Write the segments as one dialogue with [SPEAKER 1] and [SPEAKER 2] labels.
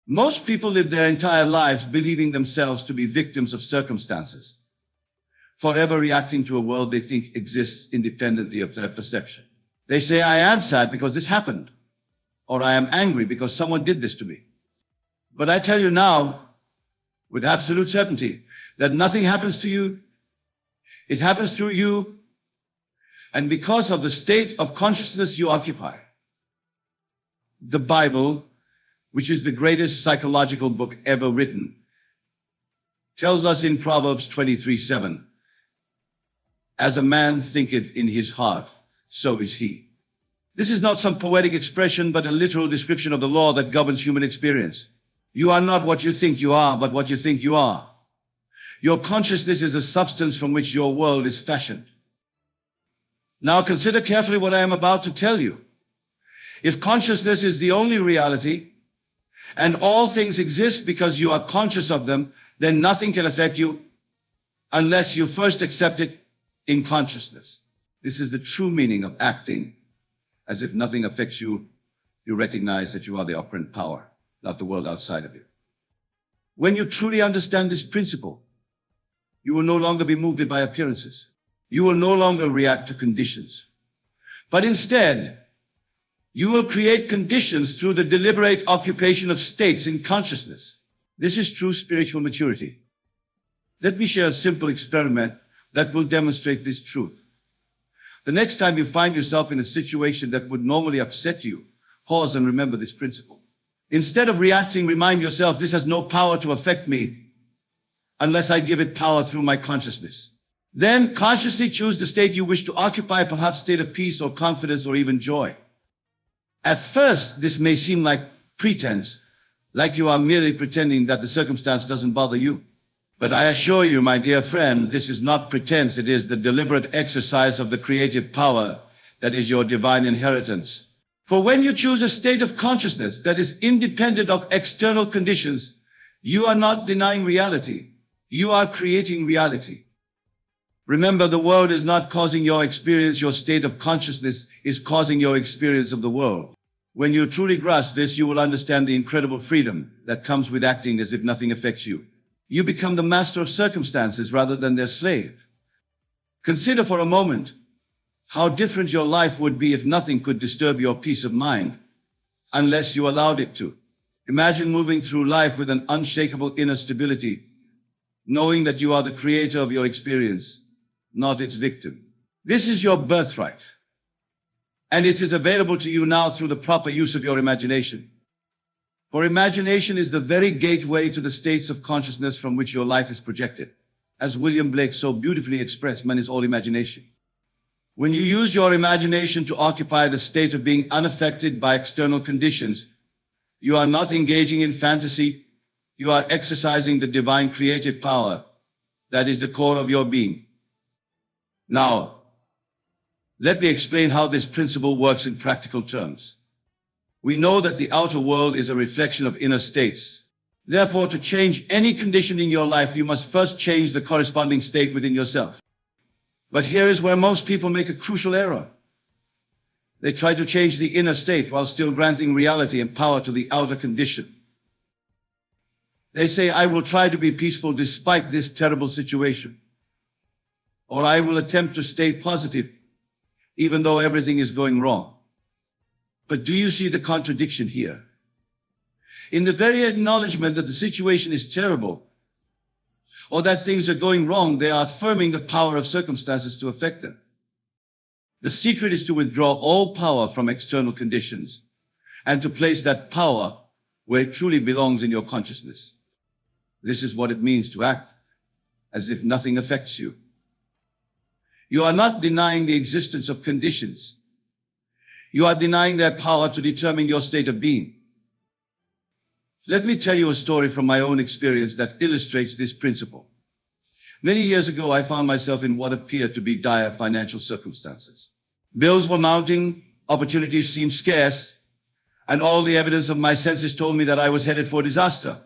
[SPEAKER 1] Most people live their entire lives believing themselves to be victims of circumstances, forever reacting to a world they think exists independently of their perception. They say, I am sad because this happened, or I am angry because someone did this to me. But I tell you now, with absolute certainty, that nothing happens to you. It happens through you, and because of the state of consciousness you occupy. The Bible, which is the greatest psychological book ever written, tells us in Proverbs 23:7, as a man thinketh in his heart, so is he. This is not some poetic expression, but a literal description of the law that governs human experience. You are not what you think you are, but what you think you are. Your consciousness is a substance from which your world is fashioned. Now consider carefully what I am about to tell you. If consciousness is the only reality, and all things exist because you are conscious of them, then nothing can affect you unless you first accept it in consciousness. This is the true meaning of acting as if nothing affects you. You recognize that you are the operant power, not the world outside of you. When you truly understand this principle, you will no longer be moved by appearances. You will no longer react to conditions, but instead, you will create conditions through the deliberate occupation of states in consciousness. This is true spiritual maturity. Let me share a simple experiment that will demonstrate this truth. The next time you find yourself in a situation that would normally upset you, pause and remember this principle. Instead of reacting, remind yourself, this has no power to affect me unless I give it power through my consciousness. Then consciously choose the state you wish to occupy, perhaps state of peace or confidence or even joy. At first, this may seem like pretense, like you are merely pretending that the circumstance doesn't bother you. But I assure you, my dear friend, this is not pretense. It is the deliberate exercise of the creative power that is your divine inheritance. For when you choose a state of consciousness that is independent of external conditions, you are not denying reality. You are creating reality. Remember, the world is not causing your experience. Your state of consciousness is causing your experience of the world. When you truly grasp this, you will understand the incredible freedom that comes with acting as if nothing affects you. You become the master of circumstances rather than their slave. Consider for a moment how different your life would be if nothing could disturb your peace of mind unless you allowed it to. Imagine moving through life with an unshakable inner stability, knowing that you are the creator of your experience, not its victim. This is your birthright, and it is available to you now through the proper use of your imagination. For imagination is the very gateway to the states of consciousness from which your life is projected. As William Blake so beautifully expressed, man is all imagination. When you use your imagination to occupy the state of being unaffected by external conditions, you are not engaging in fantasy. You are exercising the divine creative power that is the core of your being. Now, let me explain how this principle works in practical terms. We know that the outer world is a reflection of inner states. Therefore, to change any condition in your life, you must first change the corresponding state within yourself. But here is where most people make a crucial error. They try to change the inner state while still granting reality and power to the outer condition. They say, I will try to be peaceful despite this terrible situation. Or I will attempt to stay positive even though everything is going wrong. But do you see the contradiction here? In the very acknowledgement that the situation is terrible or that things are going wrong, they are affirming the power of circumstances to affect them. The secret is to withdraw all power from external conditions and to place that power where it truly belongs in your consciousness. This is what it means to act as if nothing affects you. You are not denying the existence of conditions. You are denying their power to determine your state of being. Let me tell you a story from my own experience that illustrates this principle. Many years ago, I found myself in what appeared to be dire financial circumstances. Bills were mounting, opportunities seemed scarce, and all the evidence of my senses told me that I was headed for disaster.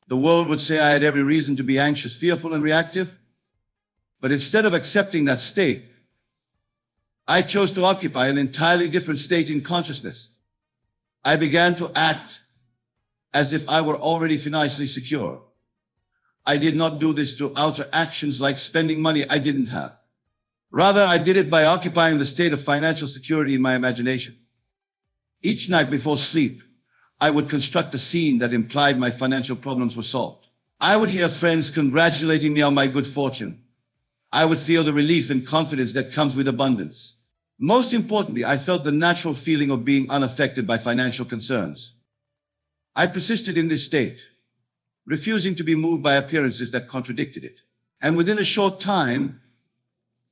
[SPEAKER 1] The world would say I had every reason to be anxious, fearful, and reactive. But instead of accepting that state, I chose to occupy an entirely different state in consciousness. I began to act as if I were already financially secure. I did not do this through outer actions like spending money I didn't have. Rather, I did it by occupying the state of financial security in my imagination. Each night before sleep, I would construct a scene that implied my financial problems were solved. I would hear friends congratulating me on my good fortune. I would feel the relief and confidence that comes with abundance. Most importantly, I felt the natural feeling of being unaffected by financial concerns. I persisted in this state, refusing to be moved by appearances that contradicted it. And within a short time,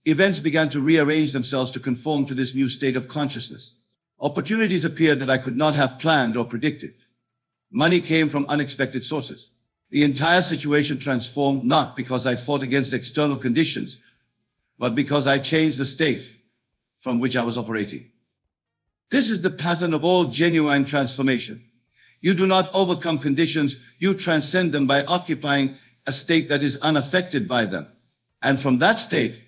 [SPEAKER 1] events began to rearrange themselves to conform to this new state of consciousness. Opportunities appeared that I could not have planned or predicted. Money came from unexpected sources. The entire situation transformed not because I fought against external conditions, but because I changed the state from which I was operating. This is the pattern of all genuine transformation. You do not overcome conditions, you transcend them by occupying a state that is unaffected by them. And from that state,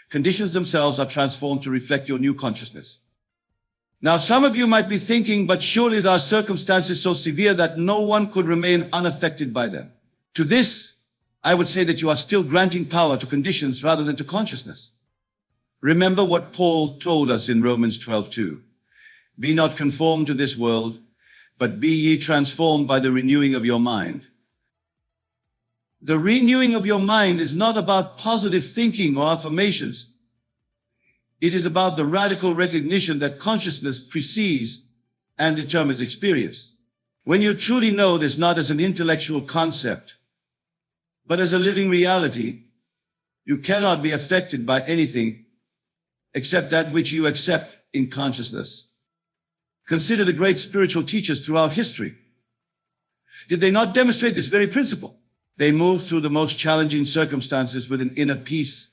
[SPEAKER 1] conditions themselves are transformed to reflect your new consciousness. Now, some of you might be thinking, but surely there are circumstances so severe that no one could remain unaffected by them. To this, I would say that you are still granting power to conditions rather than to consciousness. Remember what Paul told us in Romans 12:2. Be not conformed to this world, but be ye transformed by the renewing of your mind. The renewing of your mind is not about positive thinking or affirmations. It is about the radical recognition that consciousness precedes and determines experience. When you truly know this not as an intellectual concept, but as a living reality, you cannot be affected by anything except that which you accept in consciousness. Consider the great spiritual teachers throughout history. Did they not demonstrate this very principle? They moved through the most challenging circumstances with an inner peace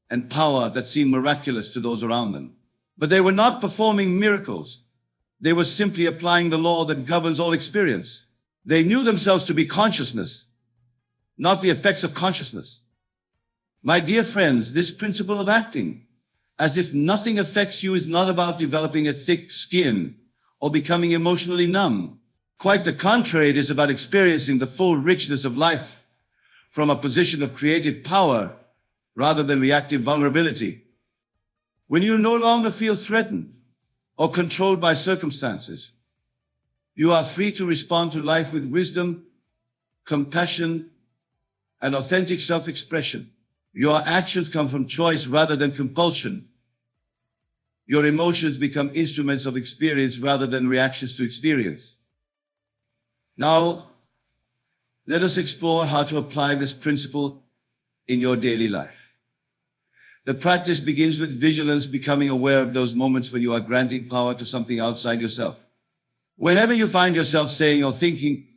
[SPEAKER 1] and power that seemed miraculous to those around them. But they were not performing miracles. They were simply applying the law that governs all experience. They knew themselves to be consciousness, not the effects of consciousness. My dear friends, this principle of acting as if nothing affects you is not about developing a thick skin or becoming emotionally numb. Quite the contrary, it is about experiencing the full richness of life from a position of creative power rather than reactive vulnerability. When you no longer feel threatened or controlled by circumstances, you are free to respond to life with wisdom, compassion, and authentic self-expression. Your actions come from choice rather than compulsion. Your emotions become instruments of experience rather than reactions to experience. Now, let us explore how to apply this principle in your daily life. The practice begins with vigilance, becoming aware of those moments when you are granting power to something outside yourself. Whenever you find yourself saying or thinking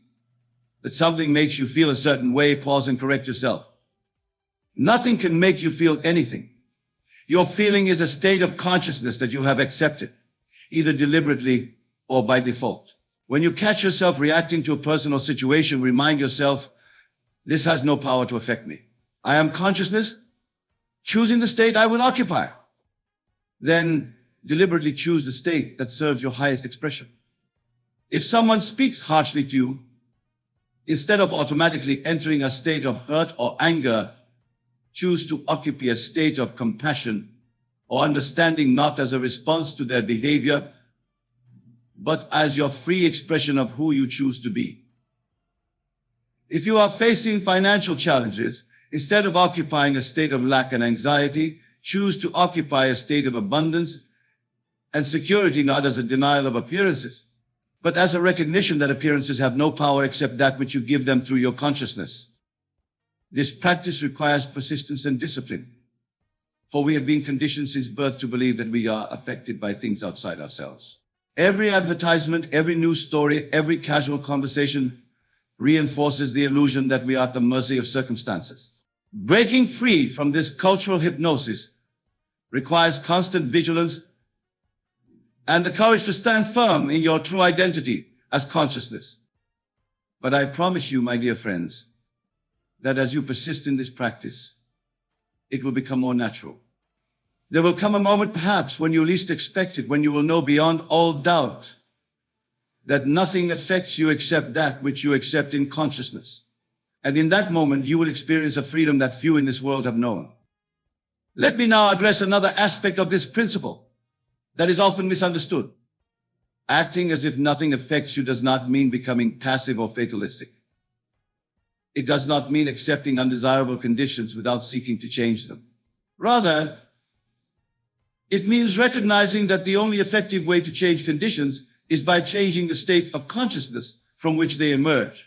[SPEAKER 1] that something makes you feel a certain way, pause and correct yourself. Nothing can make you feel anything. Your feeling is a state of consciousness that you have accepted, either deliberately or by default. When you catch yourself reacting to a person or situation, remind yourself, this has no power to affect me. I am consciousness, choosing the state I will occupy. Then deliberately choose the state that serves your highest expression. If someone speaks harshly to you, instead of automatically entering a state of hurt or anger, choose to occupy a state of compassion or understanding, not as a response to their behavior, but as your free expression of who you choose to be. If you are facing financial challenges, instead of occupying a state of lack and anxiety, choose to occupy a state of abundance and security, not as a denial of appearances, but as a recognition that appearances have no power except that which you give them through your consciousness. This practice requires persistence and discipline, for we have been conditioned since birth to believe that we are affected by things outside ourselves. Every advertisement, every news story, every casual conversation reinforces the illusion that we are at the mercy of circumstances. Breaking free from this cultural hypnosis requires constant vigilance and the courage to stand firm in your true identity as consciousness. But I promise you, my dear friends, that as you persist in this practice, it will become more natural. There will come a moment, perhaps, when you least expect it, when you will know beyond all doubt that nothing affects you except that which you accept in consciousness. And in that moment, you will experience a freedom that few in this world have known. Let me now address another aspect of this principle that is often misunderstood. Acting as if nothing affects you does not mean becoming passive or fatalistic. It does not mean accepting undesirable conditions without seeking to change them. Rather, it means recognizing that the only effective way to change conditions is by changing the state of consciousness from which they emerge.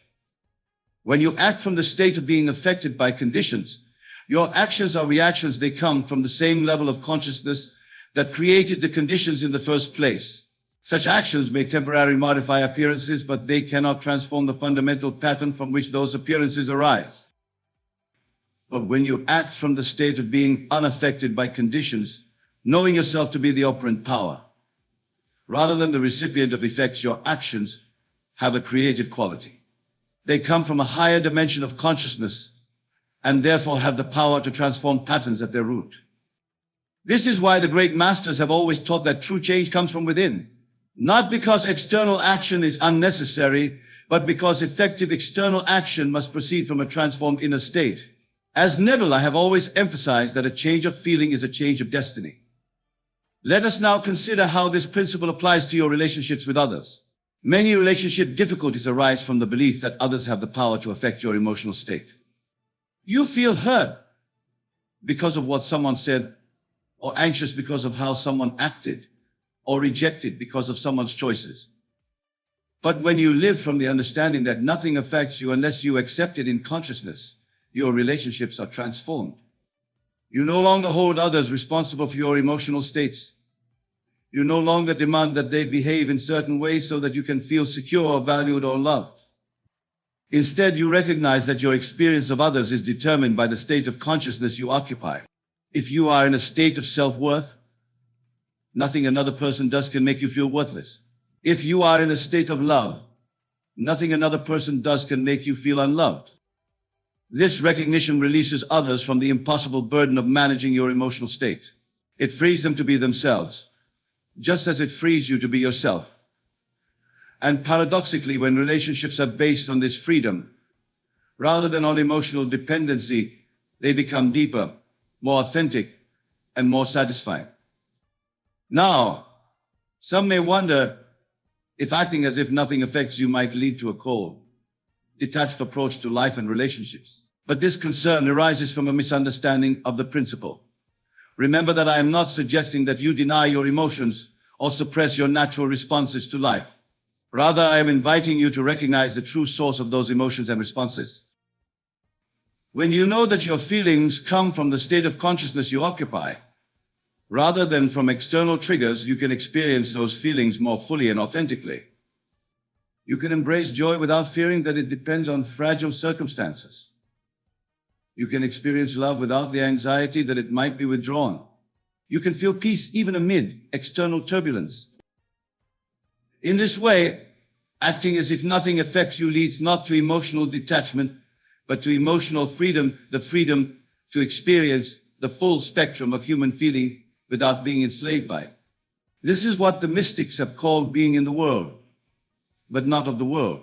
[SPEAKER 1] When you act from the state of being affected by conditions, your actions or reactions, they come from the same level of consciousness that created the conditions in the first place. Such actions may temporarily modify appearances, but they cannot transform the fundamental pattern from which those appearances arise. But when you act from the state of being unaffected by conditions, knowing yourself to be the operant power, rather than the recipient of effects, your actions have a creative quality. They come from a higher dimension of consciousness and therefore have the power to transform patterns at their root. This is why the great masters have always taught that true change comes from within, not because external action is unnecessary, but because effective external action must proceed from a transformed inner state. As Neville, I have always emphasized that a change of feeling is a change of destiny. Let us now consider how this principle applies to your relationships with others. Many relationship difficulties arise from the belief that others have the power to affect your emotional state. You feel hurt because of what someone said, or anxious because of how someone acted, or rejected because of someone's choices. But when you live from the understanding that nothing affects you unless you accept it in consciousness, your relationships are transformed. You no longer hold others responsible for your emotional states. You no longer demand that they behave in certain ways so that you can feel secure, valued, or loved. Instead, you recognize that your experience of others is determined by the state of consciousness you occupy. If you are in a state of self-worth, nothing another person does can make you feel worthless. If you are in a state of love, nothing another person does can make you feel unloved. This recognition releases others from the impossible burden of managing your emotional state. It frees them to be themselves, just as it frees you to be yourself. And paradoxically, when relationships are based on this freedom, rather than on emotional dependency, they become deeper, more authentic, and more satisfying. Now, some may wonder if acting as if nothing affects you might lead to a cold, detached approach to life and relationships. But this concern arises from a misunderstanding of the principle. Remember that I am not suggesting that you deny your emotions or suppress your natural responses to life. Rather, I am inviting you to recognize the true source of those emotions and responses. When you know that your feelings come from the state of consciousness you occupy, rather than from external triggers, you can experience those feelings more fully and authentically. You can embrace joy without fearing that it depends on fragile circumstances. You can experience love without the anxiety that it might be withdrawn. You can feel peace even amid external turbulence. In this way, acting as if nothing affects you leads not to emotional detachment, but to emotional freedom, the freedom to experience the full spectrum of human feeling without being enslaved by it. This is what the mystics have called being in the world, but not of the world.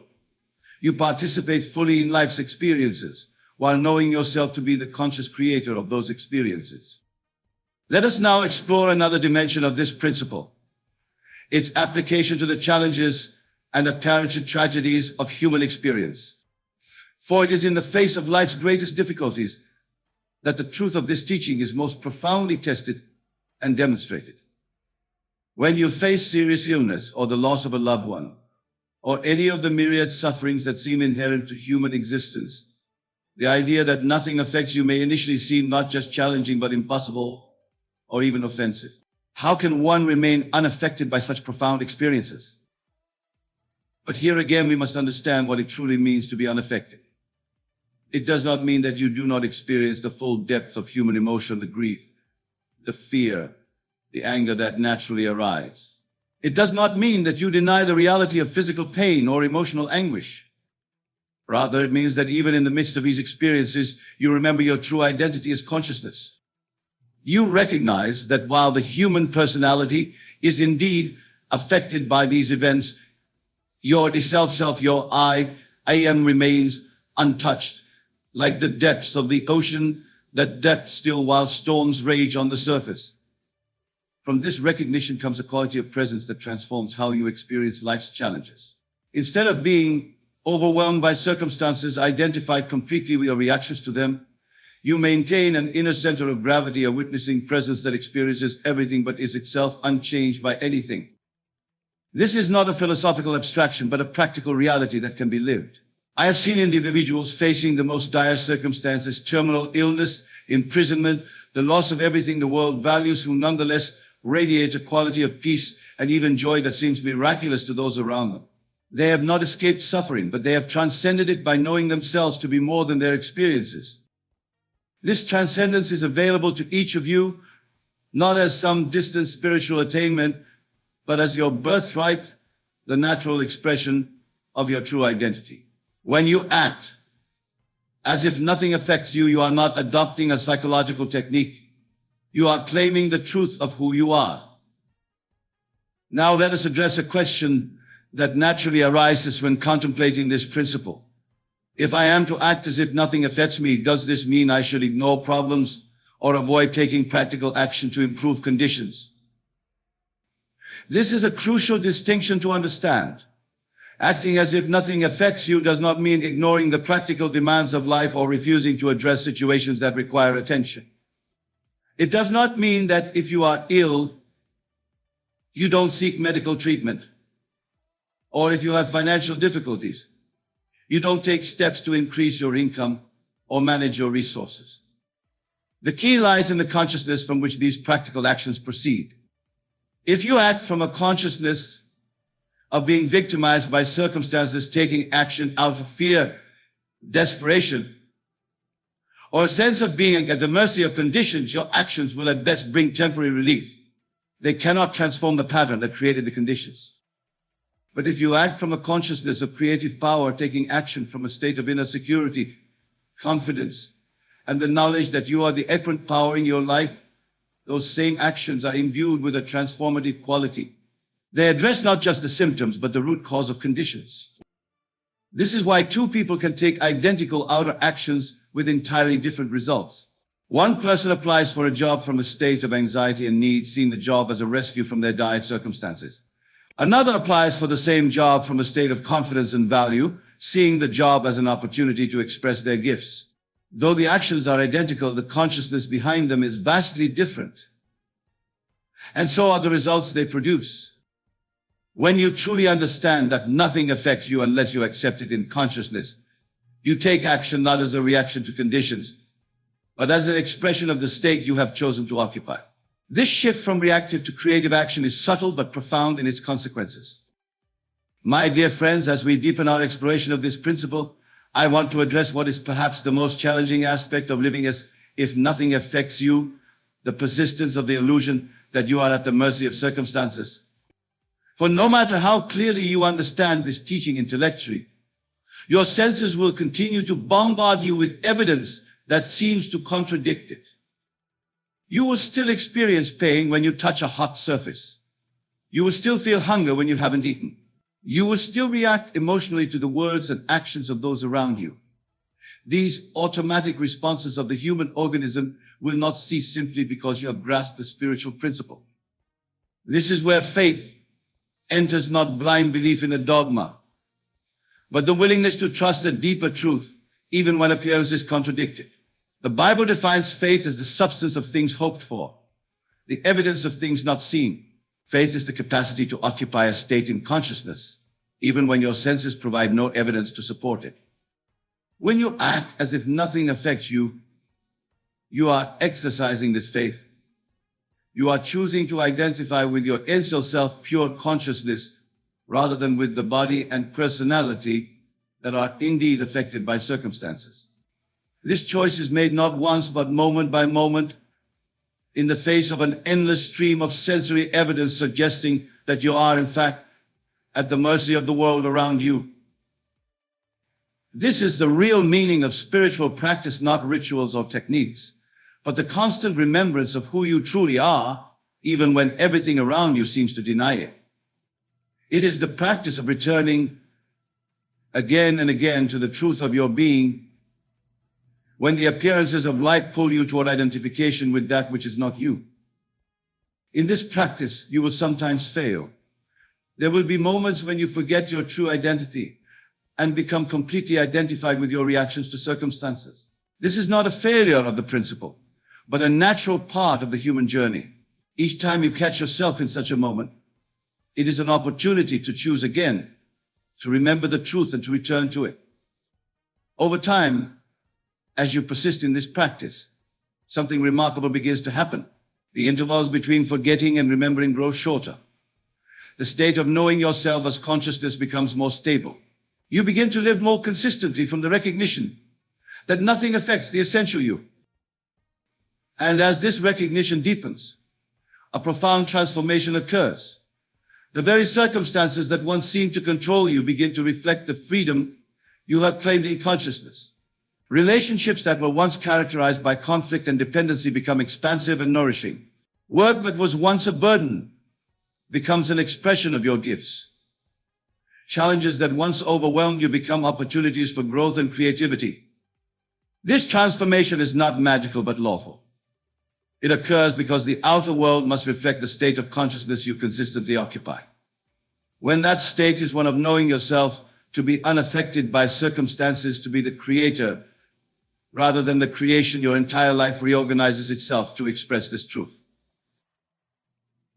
[SPEAKER 1] You participate fully in life's experiences, while knowing yourself to be the conscious creator of those experiences. Let us now explore another dimension of this principle, its application to the challenges and apparent tragedies of human experience. For it is in the face of life's greatest difficulties that the truth of this teaching is most profoundly tested and demonstrated. When you face serious illness or the loss of a loved one, or any of the myriad sufferings that seem inherent to human existence, the idea that nothing affects you may initially seem not just challenging but impossible or even offensive. How can one remain unaffected by such profound experiences? But here again, we must understand what it truly means to be unaffected. It does not mean that you do not experience the full depth of human emotion, the grief, the fear, the anger that naturally arise. It does not mean that you deny the reality of physical pain or emotional anguish. Rather, it means that even in the midst of these experiences, you remember your true identity as consciousness. You recognize that while the human personality is indeed affected by these events, Your the self, your I am remains untouched, like the depths of the ocean that depth still while storms rage on the surface. From this recognition comes a quality of presence that transforms how you experience life's challenges. Instead of being overwhelmed by circumstances identified completely with your reactions to them, you maintain an inner center of gravity, a witnessing presence that experiences everything but is itself unchanged by anything. This is not a philosophical abstraction, but a practical reality that can be lived. I have seen individuals facing the most dire circumstances, terminal illness, imprisonment, the loss of everything the world values, who nonetheless radiate a quality of peace and even joy that seems miraculous to those around them. They have not escaped suffering, but they have transcended it by knowing themselves to be more than their experiences. This transcendence is available to each of you, not as some distant spiritual attainment, but as your birthright, the natural expression of your true identity. When you act as if nothing affects you, you are not adopting a psychological technique. You are claiming the truth of who you are. Now let us address a question that naturally arises when contemplating this principle. If I am to act as if nothing affects me, does this mean I should ignore problems or avoid taking practical action to improve conditions? This is a crucial distinction to understand. Acting as if nothing affects you does not mean ignoring the practical demands of life or refusing to address situations that require attention. It does not mean that if you are ill, you don't seek medical treatment, or if you have financial difficulties, you don't take steps to increase your income or manage your resources. The key lies in the consciousness from which these practical actions proceed. If you act from a consciousness of being victimized by circumstances, taking action out of fear, desperation, or a sense of being at the mercy of conditions, your actions will at best bring temporary relief. They cannot transform the pattern that created the conditions. But if you act from a consciousness of creative power, taking action from a state of inner security, confidence, and the knowledge that you are the equant power in your life, those same actions are imbued with a transformative quality. They address not just the symptoms, but the root cause of conditions. This is why two people can take identical outer actions with entirely different results. One person applies for a job from a state of anxiety and need, seeing the job as a rescue from their dire circumstances. Another applies for the same job from a state of confidence and value, seeing the job as an opportunity to express their gifts. Though the actions are identical, the consciousness behind them is vastly different. And so are the results they produce. When you truly understand that nothing affects you unless you accept it in consciousness, you take action not as a reaction to conditions, but as an expression of the state you have chosen to occupy. This shift from reactive to creative action is subtle but profound in its consequences. My dear friends, as we deepen our exploration of this principle, I want to address what is perhaps the most challenging aspect of living as if nothing affects you, the persistence of the illusion that you are at the mercy of circumstances. For no matter how clearly you understand this teaching intellectually, your senses will continue to bombard you with evidence that seems to contradict it. You will still experience pain when you touch a hot surface. You will still feel hunger when you haven't eaten. You will still react emotionally to the words and actions of those around you. These automatic responses of the human organism will not cease simply because you have grasped the spiritual principle. This is where faith enters, not blind belief in a dogma, but the willingness to trust a deeper truth, even when appearances contradict it. The Bible defines faith as the substance of things hoped for, the evidence of things not seen. Faith is the capacity to occupy a state in consciousness, even when your senses provide no evidence to support it. When you act as if nothing affects you, you are exercising this faith. You are choosing to identify with your essential self, pure consciousness, rather than with the body and personality that are indeed affected by circumstances. This choice is made not once, but moment by moment, in the face of an endless stream of sensory evidence suggesting that you are, in fact, at the mercy of the world around you. This is the real meaning of spiritual practice, not rituals or techniques, but the constant remembrance of who you truly are, even when everything around you seems to deny it. It is the practice of returning again and again to the truth of your being when the appearances of life pull you toward identification with that which is not you. In this practice, you will sometimes fail. There will be moments when you forget your true identity and become completely identified with your reactions to circumstances. This is not a failure of the principle, but a natural part of the human journey. Each time you catch yourself in such a moment, it is an opportunity to choose again, to remember the truth and to return to it. Over time, as you persist in this practice, something remarkable begins to happen. The intervals between forgetting and remembering grow shorter. The state of knowing yourself as consciousness becomes more stable. You begin to live more consistently from the recognition that nothing affects the essential you. And as this recognition deepens, a profound transformation occurs. The very circumstances that once seemed to control you begin to reflect the freedom you have claimed in consciousness. Relationships that were once characterized by conflict and dependency become expansive and nourishing. Work that was once a burden becomes an expression of your gifts. Challenges that once overwhelmed you become opportunities for growth and creativity. This transformation is not magical but lawful. It occurs because the outer world must reflect the state of consciousness you consistently occupy. When that state is one of knowing yourself to be unaffected by circumstances, to be the creator, rather than the creation, your entire life reorganizes itself to express this truth.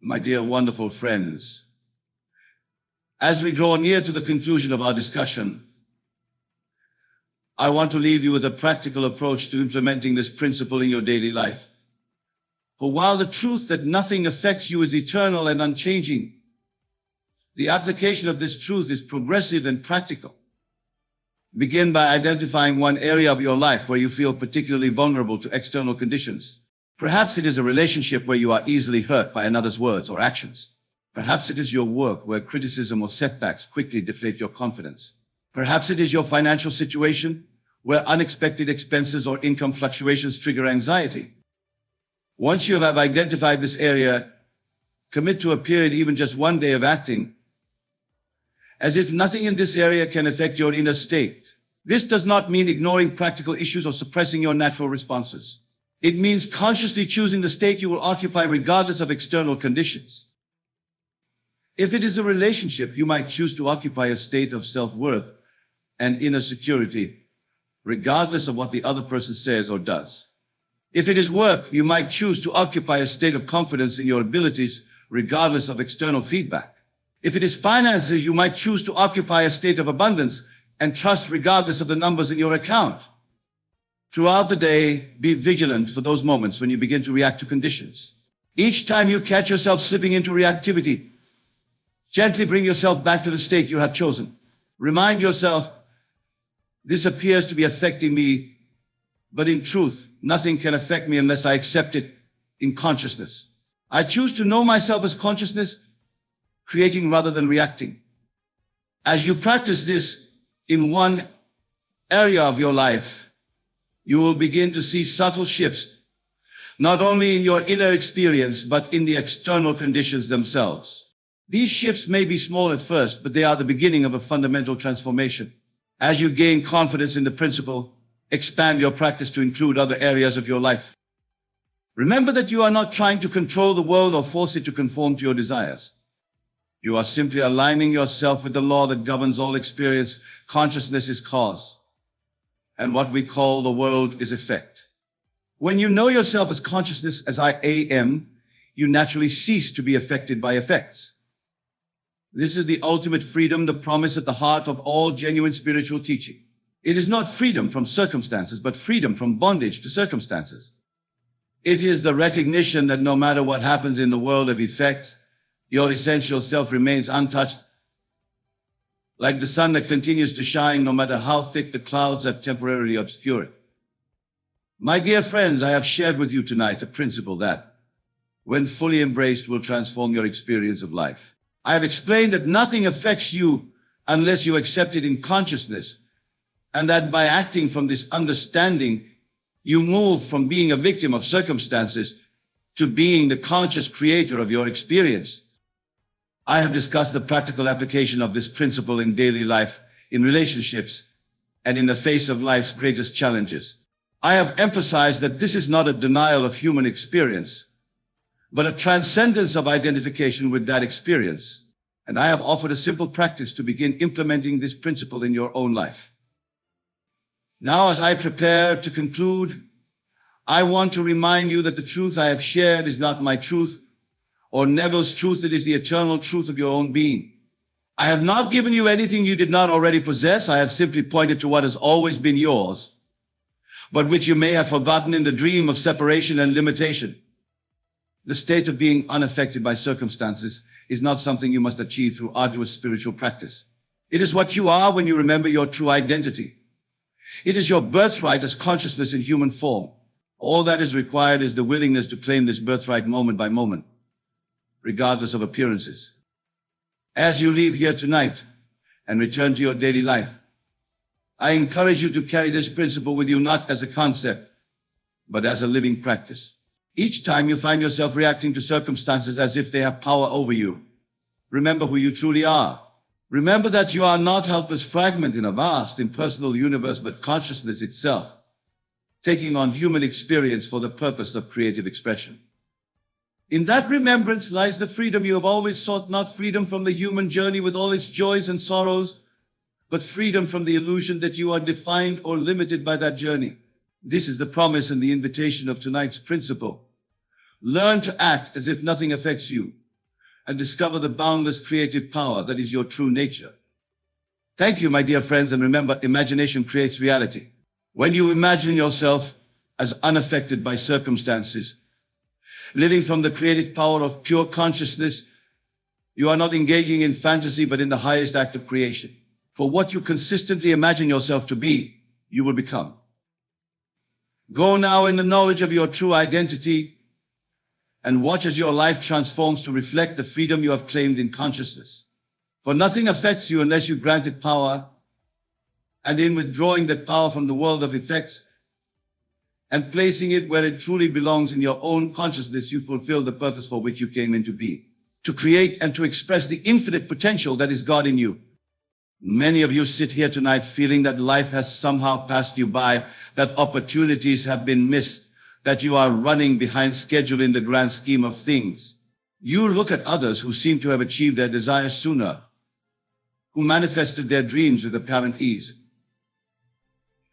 [SPEAKER 1] My dear wonderful friends, as we draw near to the conclusion of our discussion, I want to leave you with a practical approach to implementing this principle in your daily life. For while the truth that nothing affects you is eternal and unchanging, the application of this truth is progressive and practical. Begin by identifying one area of your life where you feel particularly vulnerable to external conditions. Perhaps it is a relationship where you are easily hurt by another's words or actions. Perhaps it is your work where criticism or setbacks quickly deflate your confidence. Perhaps it is your financial situation where unexpected expenses or income fluctuations trigger anxiety. Once you have identified this area, commit to a period, even just one day, of acting as if nothing in this area can affect your inner state. This does not mean ignoring practical issues or suppressing your natural responses. It means consciously choosing the state you will occupy regardless of external conditions. If it is a relationship, you might choose to occupy a state of self-worth and inner security, regardless of what the other person says or does. If it is work, you might choose to occupy a state of confidence in your abilities, regardless of external feedback. If it is finances, you might choose to occupy a state of abundance and trust regardless of the numbers in your account. Throughout the day, be vigilant for those moments when you begin to react to conditions. Each time you catch yourself slipping into reactivity, gently bring yourself back to the state you have chosen. Remind yourself, this appears to be affecting me, but in truth, nothing can affect me unless I accept it in consciousness. I choose to know myself as consciousness, creating rather than reacting. As you practice this in one area of your life, you will begin to see subtle shifts, not only in your inner experience, but in the external conditions themselves. These shifts may be small at first, but they are the beginning of a fundamental transformation. As you gain confidence in the principle, expand your practice to include other areas of your life. Remember that you are not trying to control the world or force it to conform to your desires. You are simply aligning yourself with the law that governs all experience. Consciousness is cause, and what we call the world is effect. When you know yourself as consciousness, as I am, you naturally cease to be affected by effects. This is the ultimate freedom, the promise at the heart of all genuine spiritual teaching. It is not freedom from circumstances, but freedom from bondage to circumstances. It is the recognition that no matter what happens in the world of effects, your essential self remains untouched, like the sun that continues to shine no matter how thick the clouds that temporarily obscure it. My dear friends, I have shared with you tonight a principle that, when fully embraced, will transform your experience of life. I have explained that nothing affects you unless you accept it in consciousness, and that by acting from this understanding, you move from being a victim of circumstances to being the conscious creator of your experience. I have discussed the practical application of this principle in daily life, in relationships, and in the face of life's greatest challenges. I have emphasized that this is not a denial of human experience, but a transcendence of identification with that experience. And I have offered a simple practice to begin implementing this principle in your own life. Now, as I prepare to conclude, I want to remind you that the truth I have shared is not my truth or Neville's truth. It is the eternal truth of your own being. I have not given you anything you did not already possess. I have simply pointed to what has always been yours, but which you may have forgotten in the dream of separation and limitation. The state of being unaffected by circumstances is not something you must achieve through arduous spiritual practice. It is what you are when you remember your true identity. It is your birthright as consciousness in human form. All that is required is the willingness to claim this birthright moment by moment, regardless of appearances. As you leave here tonight and return to your daily life, I encourage you to carry this principle with you not as a concept, but as a living practice. Each time you find yourself reacting to circumstances as if they have power over you, remember who you truly are. Remember that you are not a helpless fragment in a vast, impersonal universe, but consciousness itself, taking on human experience for the purpose of creative expression. In that remembrance lies the freedom you have always sought, not freedom from the human journey with all its joys and sorrows, but freedom from the illusion that you are defined or limited by that journey. This is the promise and the invitation of tonight's principle. Learn to act as if nothing affects you and discover the boundless creative power that is your true nature. Thank you, my dear friends, and remember, imagination creates reality. When you imagine yourself as unaffected by circumstances, living from the creative power of pure consciousness, you are not engaging in fantasy, but in the highest act of creation. For what you consistently imagine yourself to be, you will become. Go now in the knowledge of your true identity and watch as your life transforms to reflect the freedom you have claimed in consciousness. For nothing affects you unless you grant it power, and in withdrawing that power from the world of effects and placing it where it truly belongs in your own consciousness, you fulfill the purpose for which you came into being, to create and to express the infinite potential that is God in you. Many of you sit here tonight feeling that life has somehow passed you by, that opportunities have been missed, that you are running behind schedule in the grand scheme of things. You look at others who seem to have achieved their desires sooner, who manifested their dreams with apparent ease.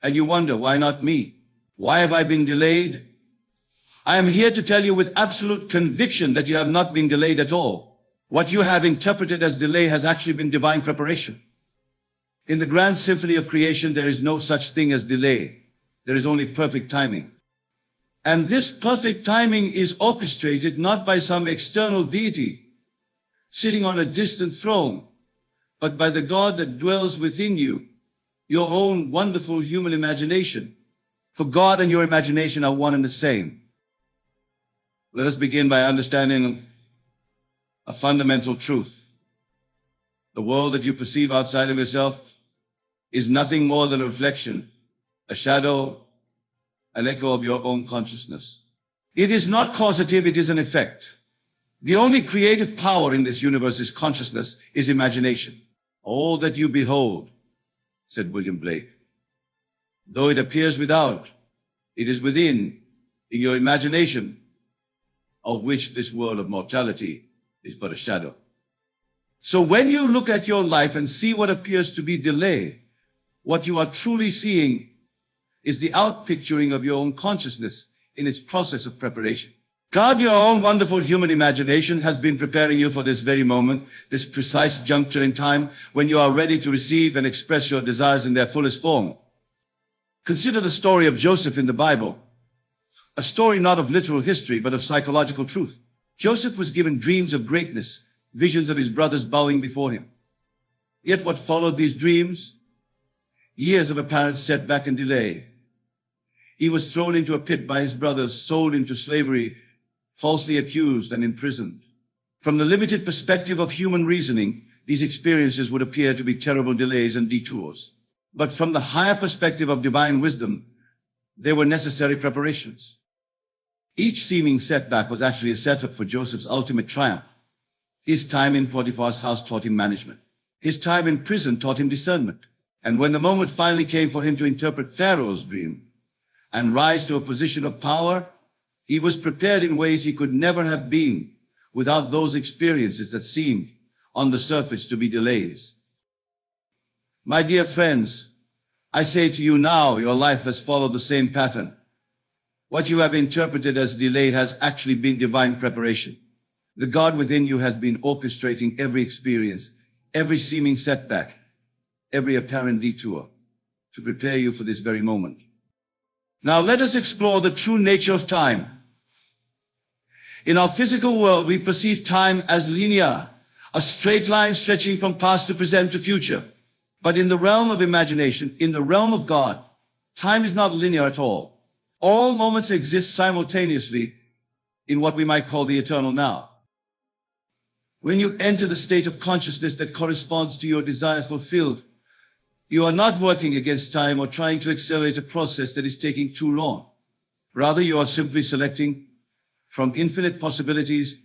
[SPEAKER 1] And you wonder, why not me? Why have I been delayed? I am here to tell you with absolute conviction that you have not been delayed at all. What you have interpreted as delay has actually been divine preparation. In the grand symphony of creation, there is no such thing as delay. There is only perfect timing. And this perfect timing is orchestrated not by some external deity sitting on a distant throne, but by the God that dwells within you, your own wonderful human imagination. For God and your imagination are one and the same. Let us begin by understanding a fundamental truth. The world that you perceive outside of yourself is nothing more than a reflection, a shadow, an echo of your own consciousness. It is not causative, it is an effect. The only creative power in this universe is consciousness, is imagination. All that you behold, said William Blake, though it appears without, it is within, in your imagination, of which this world of mortality is but a shadow. So when you look at your life and see what appears to be delay, what you are truly seeing is the outpicturing of your own consciousness in its process of preparation. God, your own wonderful human imagination, has been preparing you for this very moment, this precise juncture in time when you are ready to receive and express your desires in their fullest form. Consider the story of Joseph in the Bible, a story not of literal history, but of psychological truth. Joseph was given dreams of greatness, visions of his brothers bowing before him. Yet what followed these dreams? Years of apparent setback and delay. He was thrown into a pit by his brothers, sold into slavery, falsely accused and imprisoned. From the limited perspective of human reasoning, these experiences would appear to be terrible delays and detours. But from the higher perspective of divine wisdom, they were necessary preparations. Each seeming setback was actually a setup for Joseph's ultimate triumph. His time in Potiphar's house taught him management. His time in prison taught him discernment. And when the moment finally came for him to interpret Pharaoh's dream and rise to a position of power, he was prepared in ways he could never have been without those experiences that seemed on the surface to be delays. My dear friends, I say to you now, your life has followed the same pattern. What you have interpreted as delay has actually been divine preparation. The God within you has been orchestrating every experience, every seeming setback, every apparent detour to prepare you for this very moment. Now let us explore the true nature of time. In our physical world, we perceive time as linear, a straight line stretching from past to present to future. But in the realm of imagination, in the realm of God, time is not linear at all. All moments exist simultaneously in what we might call the eternal now. When you enter the state of consciousness that corresponds to your desire fulfilled, you are not working against time or trying to accelerate a process that is taking too long. Rather, you are simply selecting from infinite possibilities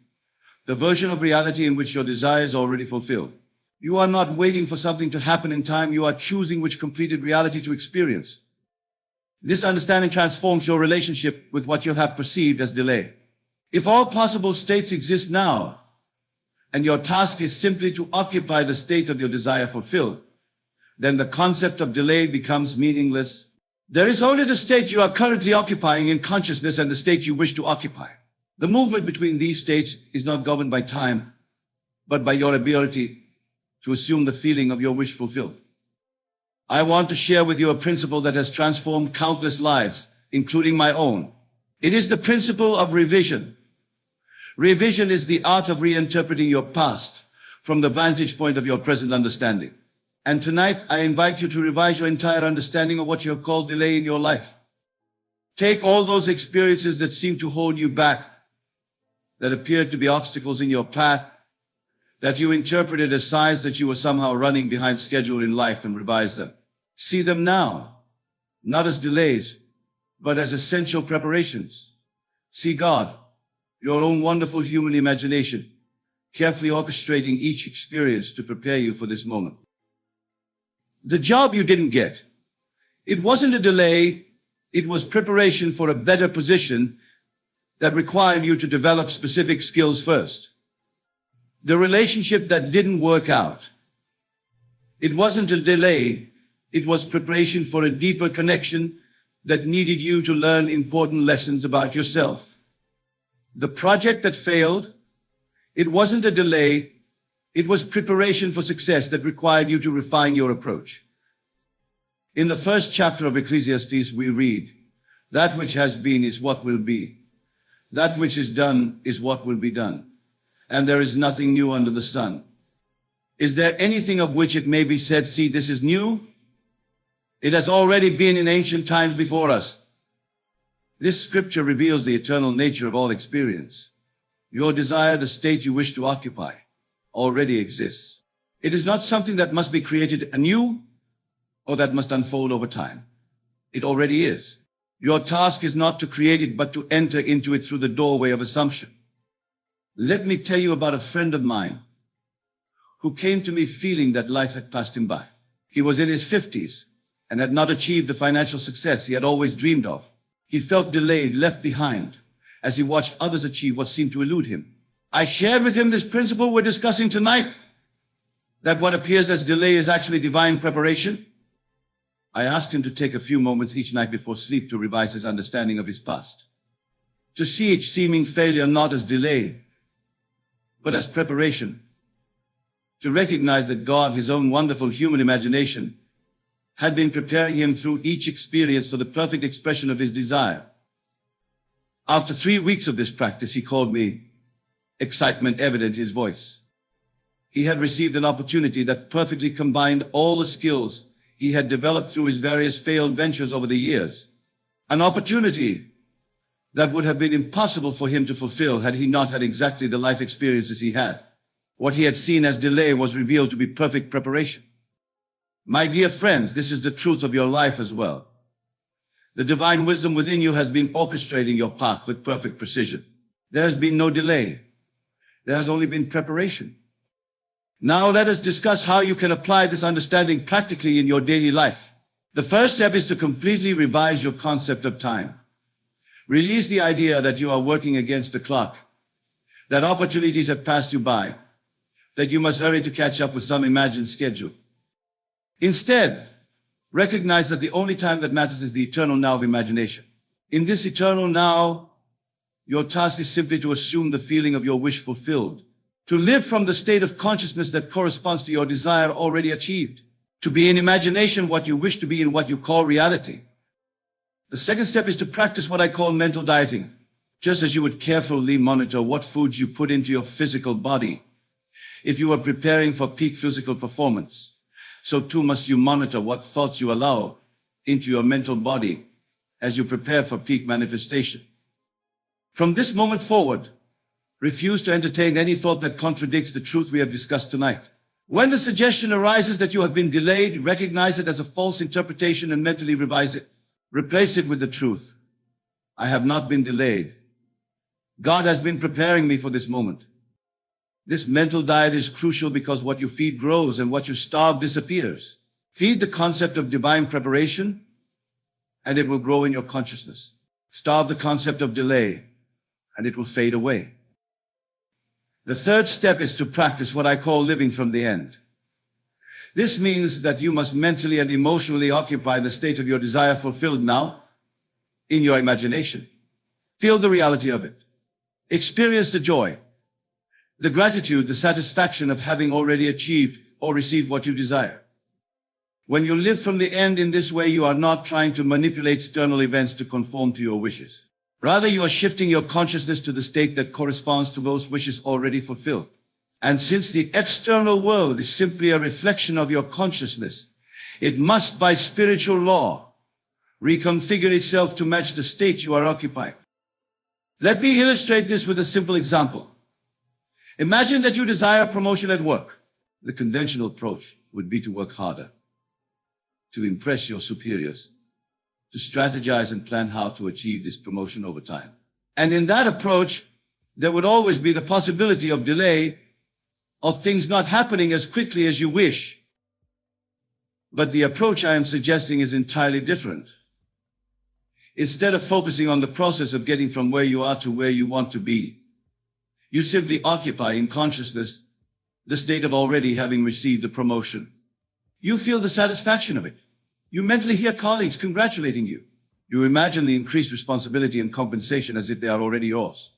[SPEAKER 1] the version of reality in which your desire is already fulfilled. You are not waiting for something to happen in time. You are choosing which completed reality to experience. This understanding transforms your relationship with what you have perceived as delay. If all possible states exist now, and your task is simply to occupy the state of your desire fulfilled, then the concept of delay becomes meaningless. There is only the state you are currently occupying in consciousness and the state you wish to occupy. The movement between these states is not governed by time, but by your ability to assume the feeling of your wish fulfilled. I want to share with you a principle that has transformed countless lives, including my own. It is the principle of revision. Revision is the art of reinterpreting your past from the vantage point of your present understanding. And tonight, I invite you to revise your entire understanding of what you have called delay in your life. Take all those experiences that seem to hold you back, that appeared to be obstacles in your path, that you interpreted as signs that you were somehow running behind schedule in life, and revise them. See them now, not as delays, but as essential preparations. See God, your own wonderful human imagination, carefully orchestrating each experience to prepare you for this moment. The job you didn't get, it wasn't a delay, it was preparation for a better position that required you to develop specific skills first. The relationship that didn't work out, it wasn't a delay, it was preparation for a deeper connection that needed you to learn important lessons about yourself. The project that failed, it wasn't a delay, it was preparation for success that required you to refine your approach. In the first chapter of Ecclesiastes, we read, "That which has been is what will be. That which is done is what will be done. And there is nothing new under the sun. Is there anything of which it may be said, see, this is new? It has already been in ancient times before us." This scripture reveals the eternal nature of all experience. Your desire, the state you wish to occupy, already exists. It is not something that must be created anew or that must unfold over time. It already is. Your task is not to create it, but to enter into it through the doorway of assumption. Let me tell you about a friend of mine who came to me feeling that life had passed him by. He was in his 50s and had not achieved the financial success he had always dreamed of. He felt delayed, left behind, as he watched others achieve what seemed to elude him. I shared with him this principle we're discussing tonight, that what appears as delay is actually divine preparation. I asked him to take a few moments each night before sleep to revise his understanding of his past, to see each seeming failure not as delay, but as preparation, to recognize that God, his own wonderful human imagination, had been preparing him through each experience for the perfect expression of his desire. After 3 weeks of this practice, he called me, excitement evident in his voice. He had received an opportunity that perfectly combined all the skills he had developed through his various failed ventures over the years. An opportunity that would have been impossible for him to fulfill had he not had exactly the life experiences he had. What he had seen as delay was revealed to be perfect preparation. My dear friends, this is the truth of your life as well. The divine wisdom within you has been orchestrating your path with perfect precision. There has been no delay. There has only been preparation. Now let us discuss how you can apply this understanding practically in your daily life. The first step is to completely revise your concept of time. Release the idea that you are working against the clock, that opportunities have passed you by, that you must hurry to catch up with some imagined schedule. Instead, recognize that the only time that matters is the eternal now of imagination. In this eternal now, your task is simply to assume the feeling of your wish fulfilled, to live from the state of consciousness that corresponds to your desire already achieved, to be in imagination what you wish to be in what you call reality. The second step is to practice what I call mental dieting. Just as you would carefully monitor what foods you put into your physical body, if you are preparing for peak physical performance, so too must you monitor what thoughts you allow into your mental body as you prepare for peak manifestation. From this moment forward, refuse to entertain any thought that contradicts the truth we have discussed tonight. When the suggestion arises that you have been delayed, recognize it as a false interpretation and mentally revise it. Replace it with the truth. I have not been delayed. God has been preparing me for this moment. This mental diet is crucial because what you feed grows and what you starve disappears. Feed the concept of divine preparation and it will grow in your consciousness. Starve the concept of delay and it will fade away. The third step is to practice what I call living from the end. This means that you must mentally and emotionally occupy the state of your desire fulfilled now in your imagination. Feel the reality of it. Experience the joy, the gratitude, the satisfaction of having already achieved or received what you desire. When you live from the end in this way, you are not trying to manipulate external events to conform to your wishes. Rather, you are shifting your consciousness to the state that corresponds to those wishes already fulfilled. And since the external world is simply a reflection of your consciousness, it must, by spiritual law, reconfigure itself to match the state you are occupying. Let me illustrate this with a simple example. Imagine that you desire promotion at work. The conventional approach would be to work harder, to impress your superiors, to strategize and plan how to achieve this promotion over time. And in that approach, there would always be the possibility of delay, of things not happening as quickly as you wish. But the approach I am suggesting is entirely different. Instead of focusing on the process of getting from where you are to where you want to be, you simply occupy in consciousness the state of already having received the promotion. You feel the satisfaction of it. You mentally hear colleagues congratulating you. You imagine the increased responsibility and compensation as if they are already yours.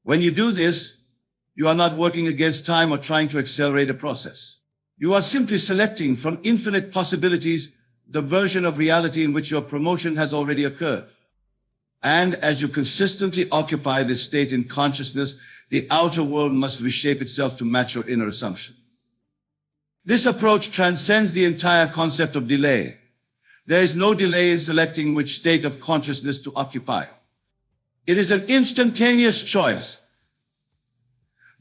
[SPEAKER 1] When you do this, you are not working against time or trying to accelerate a process. You are simply selecting from infinite possibilities the version of reality in which your promotion has already occurred. And as you consistently occupy this state in consciousness, the outer world must reshape itself to match your inner assumption. This approach transcends the entire concept of delay. There is no delay in selecting which state of consciousness to occupy. It is an instantaneous choice.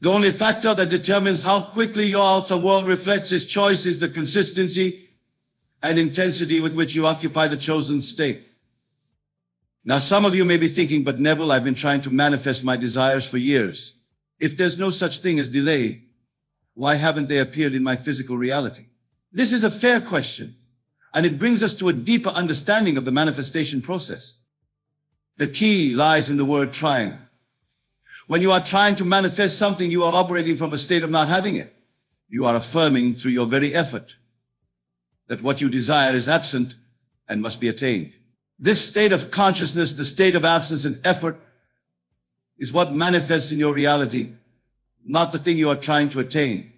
[SPEAKER 1] The only factor that determines how quickly your outer world reflects its choice is the consistency and intensity with which you occupy the chosen state. Now, some of you may be thinking, but Neville, I've been trying to manifest my desires for years. If there's no such thing as delay, why haven't they appeared in my physical reality? This is a fair question, and it brings us to a deeper understanding of the manifestation process. The key lies in the word trying. When you are trying to manifest something, you are operating from a state of not having it. You are affirming through your very effort that what you desire is absent and must be attained. This state of consciousness, the state of absence and effort, is what manifests in your reality, not the thing you are trying to attain.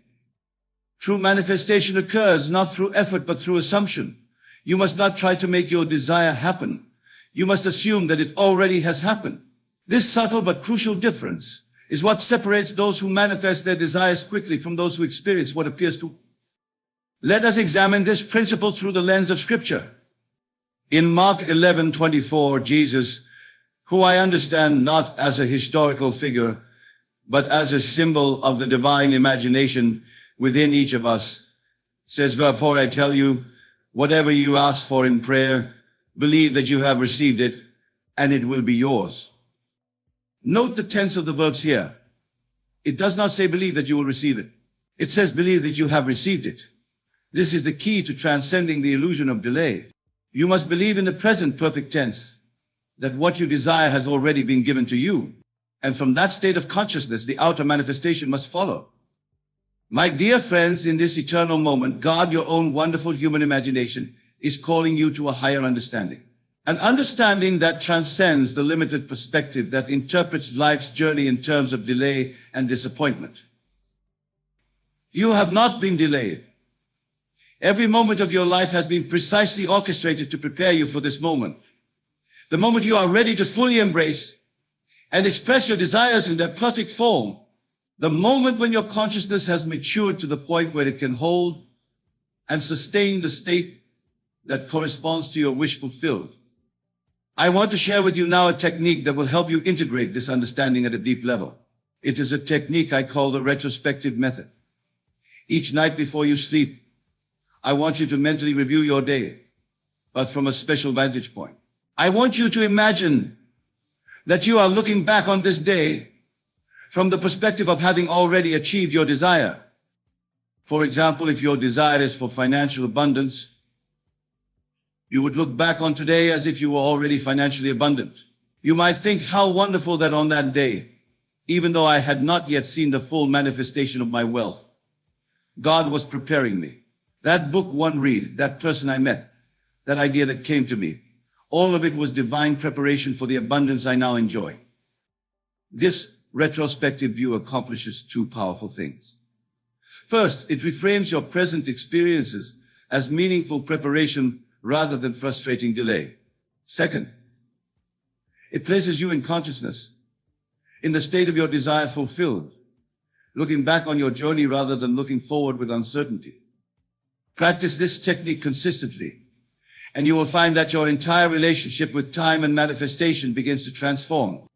[SPEAKER 1] True manifestation occurs not through effort, but through assumption. You must not try to make your desire happen. You must assume that it already has happened. This subtle but crucial difference is what separates those who manifest their desires quickly from those who experience what appears to. Let us examine this principle through the lens of Scripture. In Mark 11:24, Jesus, who I understand not as a historical figure, but as a symbol of the divine imagination within each of us, says, "Therefore I tell you, whatever you ask for in prayer, believe that you have received it, and it will be yours." Note the tense of the verbs here. It does not say believe that you will receive it. It says believe that you have received it. This is the key to transcending the illusion of delay. You must believe in the present perfect tense that what you desire has already been given to you. And from that state of consciousness, the outer manifestation must follow. My dear friends, in this eternal moment, God, your own wonderful human imagination, is calling you to a higher understanding. An understanding that transcends the limited perspective that interprets life's journey in terms of delay and disappointment. You have not been delayed. Every moment of your life has been precisely orchestrated to prepare you for this moment. The moment you are ready to fully embrace and express your desires in their perfect form. The moment when your consciousness has matured to the point where it can hold and sustain the state that corresponds to your wish fulfilled. I want to share with you now a technique that will help you integrate this understanding at a deep level. It is a technique I call the retrospective method. Each night before you sleep, I want you to mentally review your day, but from a special vantage point. I want you to imagine that you are looking back on this day from the perspective of having already achieved your desire. For example, if your desire is for financial abundance, you would look back on today as if you were already financially abundant. You might think how wonderful that on that day, even though I had not yet seen the full manifestation of my wealth, God was preparing me. That book one read, that person I met, that idea that came to me, all of it was divine preparation for the abundance I now enjoy. This retrospective view accomplishes two powerful things. First, it reframes your present experiences as meaningful preparation rather than frustrating delay. Second, it places you in consciousness, in the state of your desire fulfilled, looking back on your journey rather than looking forward with uncertainty. Practice this technique consistently, and you will find that your entire relationship with time and manifestation begins to transform.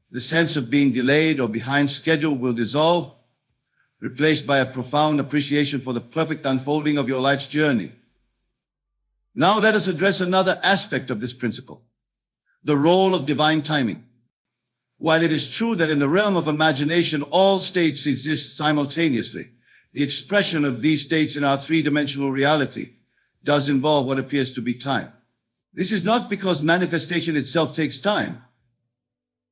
[SPEAKER 1] The sense of being delayed or behind schedule will dissolve, replaced by a profound appreciation for the perfect unfolding of your life's journey. Now let us address another aspect of this principle, the role of divine timing. While it is true that in the realm of imagination all states exist simultaneously, the expression of these states in our three-dimensional reality does involve what appears to be time. This is not because manifestation itself takes time,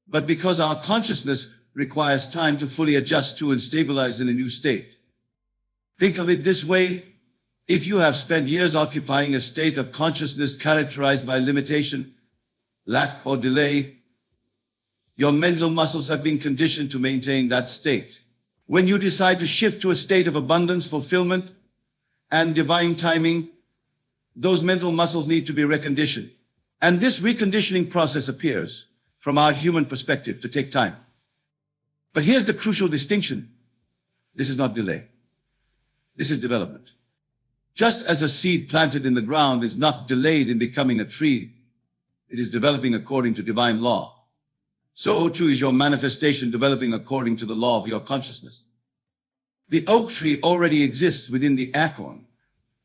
[SPEAKER 1] but because our consciousness requires time to fully adjust to and stabilize in a new state. Think of it this way. If you have spent years occupying a state of consciousness characterized by limitation, lack, or delay, your mental muscles have been conditioned to maintain that state. When you decide to shift to a state of abundance, fulfillment, and divine timing, those mental muscles need to be reconditioned. And this reconditioning process appears, from our human perspective, to take time. But here's the crucial distinction. This is not delay. This is development. Just as a seed planted in the ground is not delayed in becoming a tree, it is developing according to divine law. So too is your manifestation developing according to the law of your consciousness. The oak tree already exists within the acorn,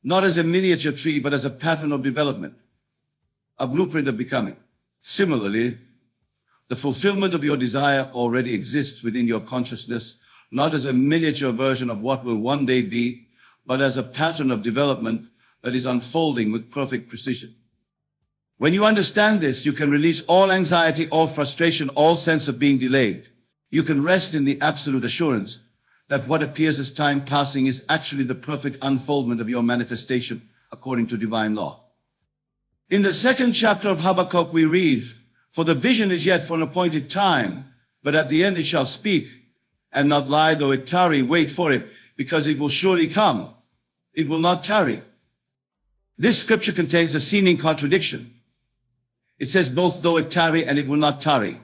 [SPEAKER 1] not as a miniature tree, but as a pattern of development, a blueprint of becoming. Similarly, the fulfillment of your desire already exists within your consciousness, not as a miniature version of what will one day be, but as a pattern of development that is unfolding with perfect precision. When you understand this, you can release all anxiety, all frustration, all sense of being delayed. You can rest in the absolute assurance that what appears as time passing is actually the perfect unfoldment of your manifestation according to divine law. In the second chapter of Habakkuk we read, "For the vision is yet for an appointed time, but at the end it shall speak, and not lie, though it tarry, wait for it, because it will surely come. It will not tarry." This scripture contains a seeming contradiction. It says both though it tarry and it will not tarry.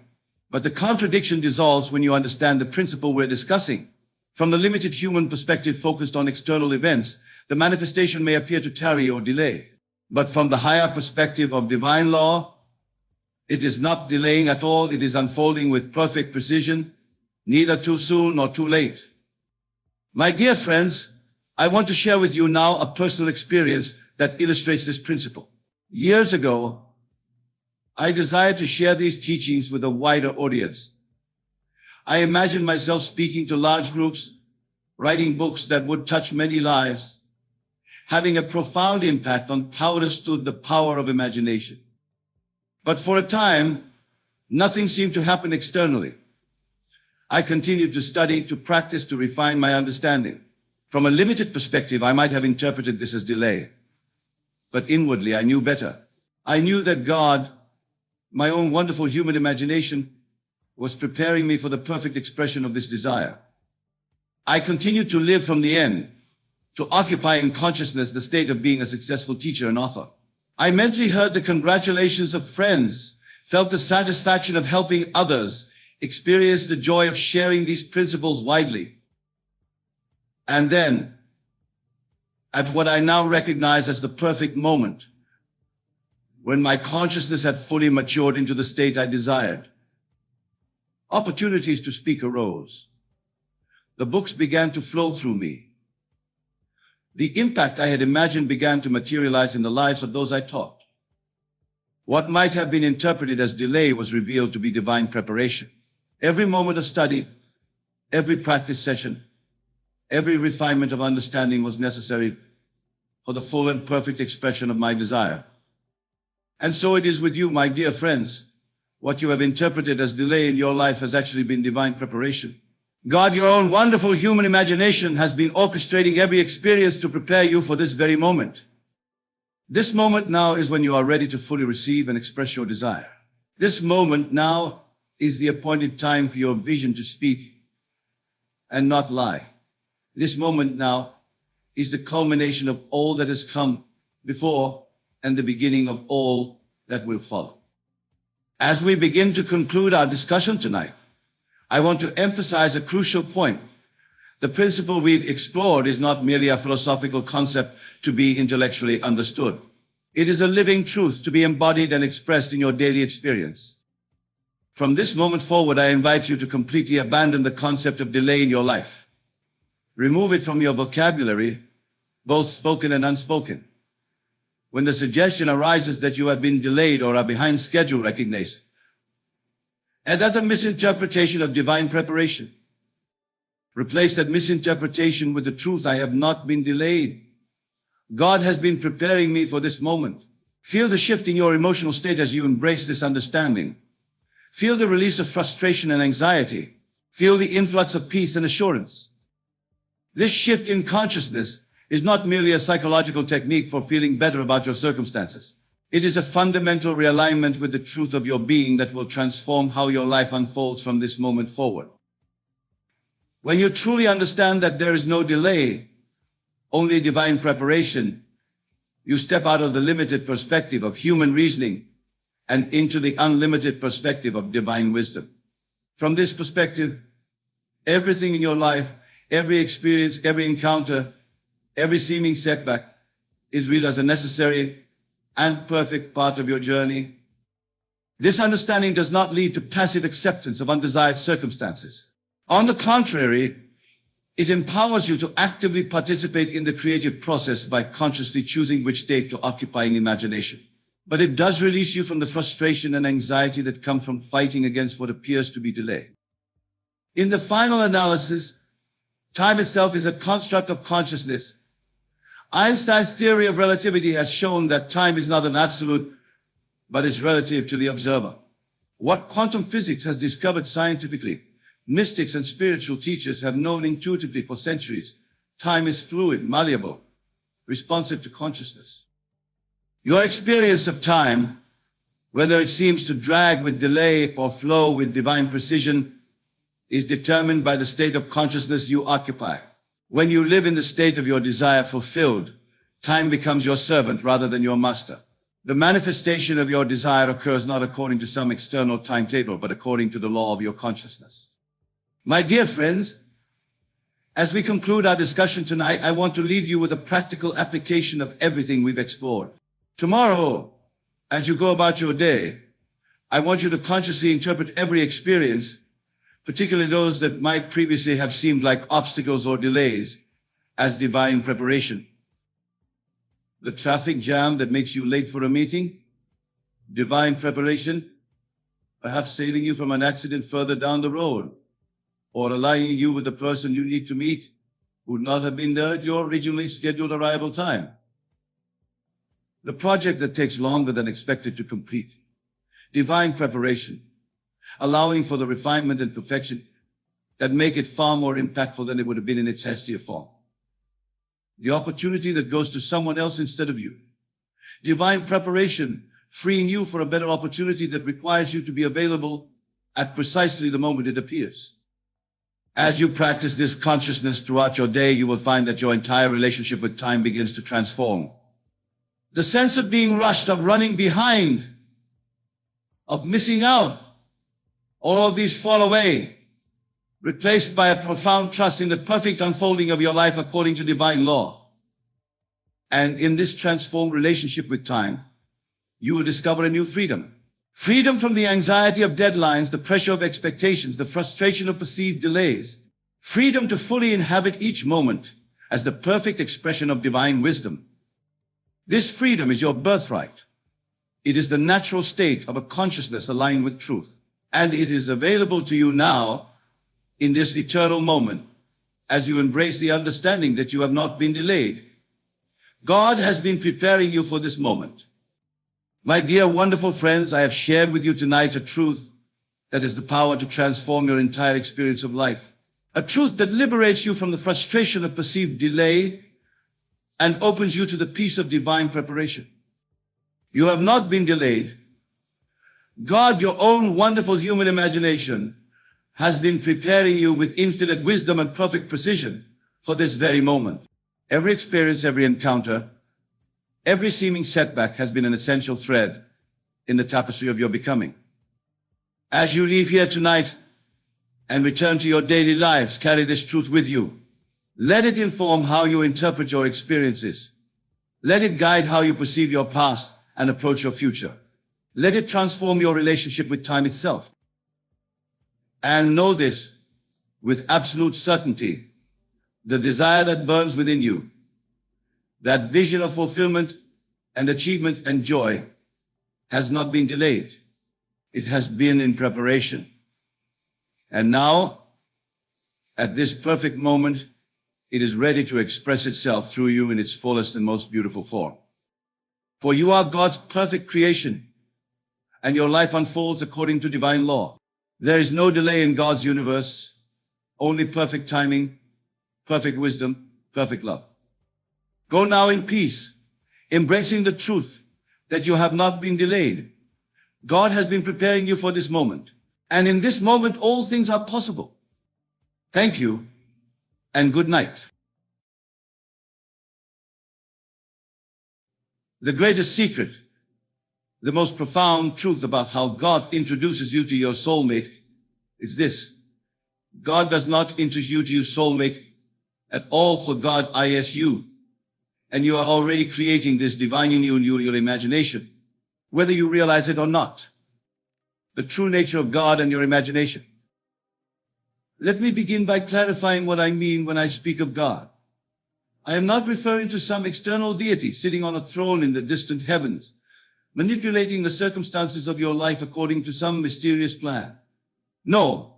[SPEAKER 1] But the contradiction dissolves when you understand the principle we're discussing. From the limited human perspective focused on external events, the manifestation may appear to tarry or delay. But from the higher perspective of divine law, it is not delaying at all. It is unfolding with perfect precision, neither too soon nor too late. My dear friends, I want to share with you now a personal experience that illustrates this principle. Years ago, I desired to share these teachings with a wider audience. I imagined myself speaking to large groups, writing books that would touch many lives, having a profound impact on how I understood the power of imagination. But for a time, nothing seemed to happen externally. I continued to study, to practice, to refine my understanding. From a limited perspective, I might have interpreted this as delay. But inwardly, I knew better. I knew that God, my own wonderful human imagination, was preparing me for the perfect expression of this desire. I continued to live from the end, to occupy in consciousness the state of being a successful teacher and author. I mentally heard the congratulations of friends, felt the satisfaction of helping others, experienced the joy of sharing these principles widely. And then, at what I now recognize as the perfect moment, when my consciousness had fully matured into the state I desired, opportunities to speak arose. The books began to flow through me. The impact I had imagined began to materialize in the lives of those I taught. What might have been interpreted as delay was revealed to be divine preparation. Every moment of study, every practice session, every refinement of understanding was necessary for the full and perfect expression of my desire. And so it is with you, my dear friends. What you have interpreted as delay in your life has actually been divine preparation. God, your own wonderful human imagination, has been orchestrating every experience to prepare you for this very moment. This moment now is when you are ready to fully receive and express your desire. This moment now is the appointed time for your vision to speak and not lie. This moment now is the culmination of all that has come before and the beginning of all that will follow. As we begin to conclude our discussion tonight, I want to emphasize a crucial point. The principle we've explored is not merely a philosophical concept to be intellectually understood. It is a living truth to be embodied and expressed in your daily experience. From this moment forward, I invite you to completely abandon the concept of delay in your life. Remove it from your vocabulary, both spoken and unspoken. When the suggestion arises that you have been delayed or are behind schedule, recognize it. And as a misinterpretation of divine preparation. Replace that misinterpretation with the truth: I have not been delayed. God has been preparing me for this moment. Feel the shift in your emotional state as you embrace this understanding. Feel the release of frustration and anxiety. Feel the influx of peace and assurance. This shift in consciousness is not merely a psychological technique for feeling better about your circumstances. It is a fundamental realignment with the truth of your being that will transform how your life unfolds from this moment forward. When you truly understand that there is no delay, only divine preparation, you step out of the limited perspective of human reasoning and into the unlimited perspective of divine wisdom. From this perspective, everything in your life, every experience, every encounter, every seeming setback is read as a necessary and perfect part of your journey. This understanding does not lead to passive acceptance of undesired circumstances. On the contrary, it empowers you to actively participate in the creative process by consciously choosing which state to occupy in imagination. But it does release you from the frustration and anxiety that come from fighting against what appears to be delay. In the final analysis, time itself is a construct of consciousness. Einstein's theory of relativity has shown that time is not an absolute, but is relative to the observer. What quantum physics has discovered scientifically, mystics and spiritual teachers have known intuitively for centuries. Time is fluid, malleable, responsive to consciousness. Your experience of time, whether it seems to drag with delay or flow with divine precision, is determined by the state of consciousness you occupy. When you live in the state of your desire fulfilled, time becomes your servant rather than your master. The manifestation of your desire occurs not according to some external timetable, but according to the law of your consciousness. My dear friends, as we conclude our discussion tonight, I want to leave you with a practical application of everything we've explored. Tomorrow, as you go about your day, I want you to consciously interpret every experience, particularly those that might previously have seemed like obstacles or delays, as divine preparation. The traffic jam that makes you late for a meeting, divine preparation, perhaps saving you from an accident further down the road. or aligning you with the person you need to meet would not have been there at your originally scheduled arrival time. The project that takes longer than expected to complete. Divine preparation, allowing for the refinement and perfection that make it far more impactful than it would have been in its hastier form. The opportunity that goes to someone else instead of you. Divine preparation, freeing you for a better opportunity that requires you to be available at precisely the moment it appears. As you practice this consciousness throughout your day, you will find that your entire relationship with time begins to transform. The sense of being rushed, of running behind, of missing out, all of these fall away, replaced by a profound trust in the perfect unfolding of your life according to divine law. And in this transformed relationship with time, you will discover a new freedom. Freedom from the anxiety of deadlines, the pressure of expectations, the frustration of perceived delays. Freedom to fully inhabit each moment as the perfect expression of divine wisdom. This freedom is your birthright. It is the natural state of a consciousness aligned with truth. And it is available to you now in this eternal moment as you embrace the understanding that you have not been delayed. God has been preparing you for this moment. My dear wonderful friends, I have shared with you tonight a truth that has the power to transform your entire experience of life. A truth that liberates you from the frustration of perceived delay and opens you to the peace of divine preparation. You have not been delayed. God, your own wonderful human imagination, has been preparing you with infinite wisdom and perfect precision for this very moment. Every experience, every encounter, every seeming setback has been an essential thread in the tapestry of your becoming. As you leave here tonight and return to your daily lives, carry this truth with you. Let it inform how you interpret your experiences. Let it guide how you perceive your past and approach your future. Let it transform your relationship with time itself. And know this with absolute certainty, the desire that burns within you, that vision of fulfillment and achievement and joy, has not been delayed. It has been in preparation. And now, at this perfect moment, it is ready to express itself through you in its fullest and most beautiful form. For you are God's perfect creation, and your life unfolds according to divine law. There is no delay in God's universe, only perfect timing, perfect wisdom, perfect love. Go now in peace, embracing the truth that you have not been delayed. God has been preparing you for this moment, and in this moment all things are possible. Thank you, and good night. The greatest secret, the most profound truth about how God introduces you to your soulmate is this. God does not introduce you to your soulmate at all for God ISU. And you are already creating this divine union in your imagination, whether you realize it or not. The true nature of God and your imagination. Let me begin by clarifying what I mean when I speak of God. I am not referring to some external deity sitting on a throne in the distant heavens, manipulating the circumstances of your life according to some mysterious plan. No.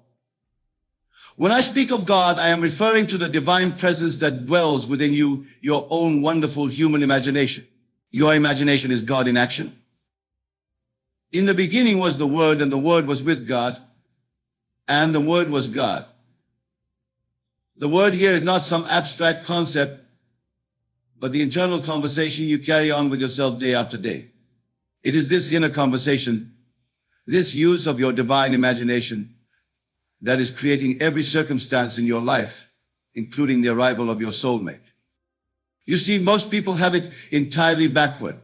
[SPEAKER 1] When I speak of God, I am referring to the divine presence that dwells within you, your own wonderful human imagination. Your imagination is God in action. In the beginning was the Word, and the Word was with God, and the Word was God. The Word here is not some abstract concept, but the internal conversation you carry on with yourself day after day. It is this inner conversation, this use of your divine imagination, that is creating every circumstance in your life, including the arrival of your soulmate. You see, most people have it entirely backward.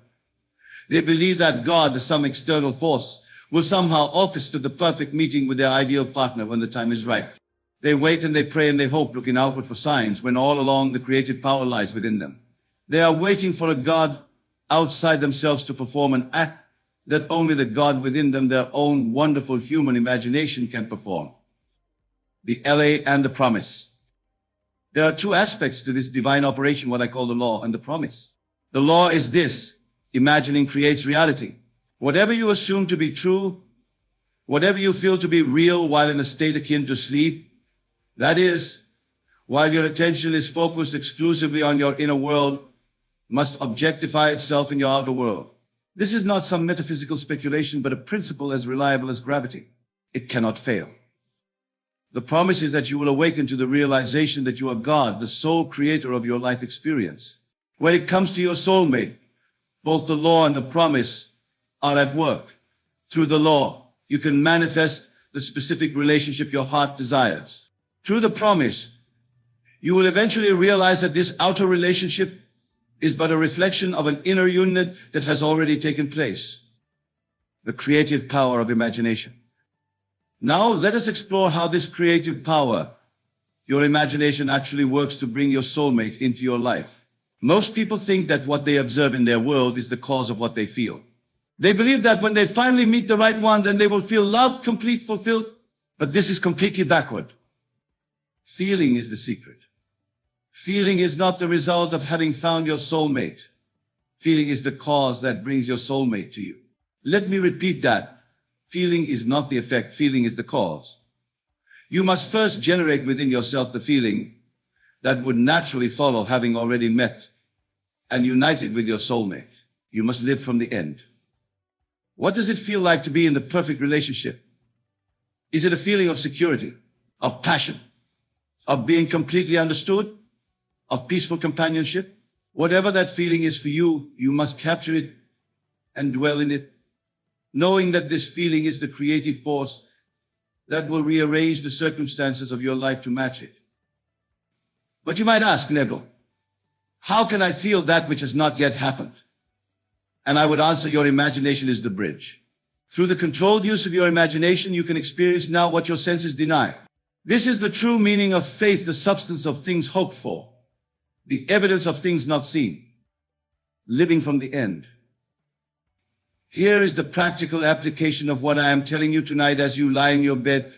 [SPEAKER 1] They believe that God, some external force, will somehow orchestrate the perfect meeting with their ideal partner when the time is right. They wait and they pray and they hope, looking outward for signs, when all along the creative power lies within them. They are waiting for a God outside themselves to perform an act that only the God within them, their own wonderful human imagination, can perform. The LA and the promise. There are two aspects to this divine operation, what I call the law and the promise. The law is this: imagining creates reality. Whatever you assume to be true, whatever you feel to be real while in a state akin to sleep, That is, while your attention is focused exclusively on your inner world, must objectify itself in your outer world. This is not some metaphysical speculation, but a principle as reliable as gravity. It cannot fail. The promise is that you will awaken to the realization that you are God, the sole creator of your life experience. When it comes to your soulmate, both the law and the promise are at work. Through the law, you can manifest the specific relationship your heart desires. Through the promise, you will eventually realize that this outer relationship is but a reflection of an inner union that has already taken place. The creative power of imagination. Now let us explore how this creative power, your imagination, actually works to bring your soulmate into your life. Most people think that what they observe in their world is the cause of what they feel. They believe that when they finally meet the right one, then they will feel loved, complete, fulfilled. But this is completely backward. Feeling is the secret. Feeling is not the result of having found your soulmate. Feeling is the cause that brings your soulmate to you. Let me repeat that. Feeling is not the effect. Feeling is the cause. You must first generate within yourself the feeling that would naturally follow having already met and united with your soulmate. You must live from the end. What does it feel like to be in the perfect relationship? Is it a feeling of security, of passion, of being completely understood, of peaceful companionship? Whatever that feeling is for you, you must capture it and dwell in it, knowing that this feeling is the creative force that will rearrange the circumstances of your life to match it. But you might ask, Neville, how can I feel that which has not yet happened? And I would answer, your imagination is the bridge. Through the controlled use of your imagination, you can experience now what your senses deny. This is the true meaning of faith, the substance of things hoped for, the evidence of things not seen, living from the end. Here is the practical application of what I am telling you tonight as you lie in your bed.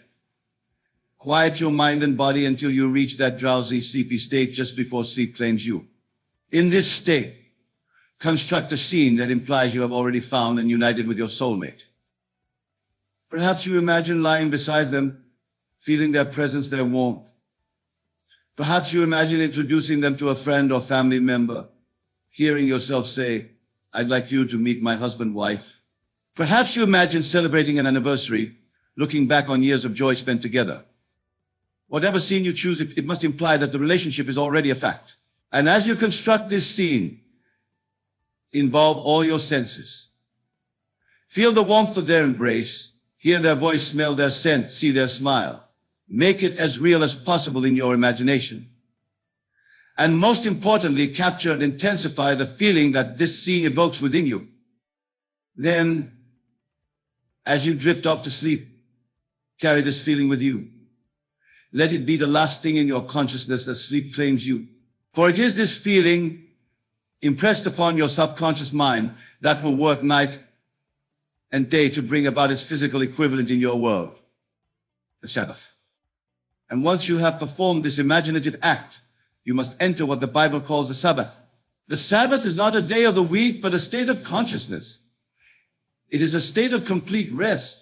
[SPEAKER 1] Quiet your mind and body until you reach that drowsy, sleepy state just before sleep claims you. In this state, construct a scene that implies you have already found and united with your soulmate. Perhaps you imagine lying beside them, feeling their presence, their warmth. Perhaps you imagine introducing them to a friend or family member, hearing yourself say, I'd like you to meet my husband, wife. Perhaps you imagine celebrating an anniversary, looking back on years of joy spent together. Whatever scene you choose, it must imply that the relationship is already a fact. And as you construct this scene, involve all your senses. Feel the warmth of their embrace, hear their voice, smell their scent, see their smile. Make it as real as possible in your imagination. And most importantly, capture and intensify the feeling that this scene evokes within you. Then, as you drift off to sleep, carry this feeling with you. Let it be the last thing in your consciousness as sleep claims you. For it is this feeling impressed upon your subconscious mind that will work night and day to bring about its physical equivalent in your world, the Sabbath. And once you have performed this imaginative act, you must enter what the Bible calls the Sabbath. The Sabbath is not a day of the week, but a state of consciousness. It is a state of complete rest,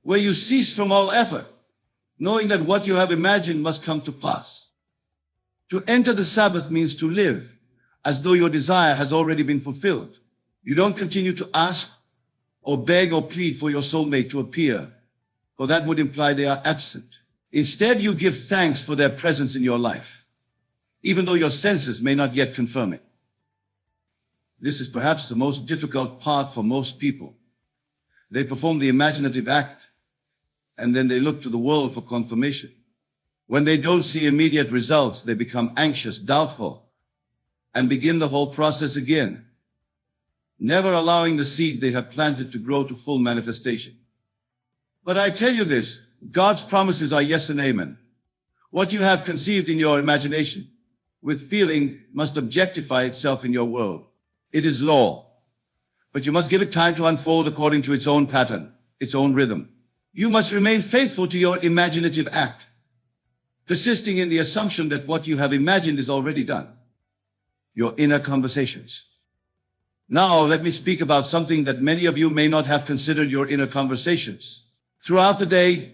[SPEAKER 1] where you cease from all effort, knowing that what you have imagined must come to pass. To enter the Sabbath means to live as though your desire has already been fulfilled. You don't continue to ask or beg or plead for your soulmate to appear, for that would imply they are absent. Instead, you give thanks for their presence in your life, even though your senses may not yet confirm it. This is perhaps the most difficult part for most people. They perform the imaginative act, and then they look to the world for confirmation. When they don't see immediate results, they become anxious, doubtful, and begin the whole process again, never allowing the seed they have planted to grow to full manifestation. But I tell you this, God's promises are yes and amen. What you have conceived in your imagination with feeling must objectify itself in your world. It is law, but you must give it time to unfold according to its own pattern, its own rhythm. You must remain faithful to your imaginative act, persisting in the assumption that what you have imagined is already done. Your inner conversations. Now, let me speak about something that many of you may not have considered: your inner conversations. Throughout the day,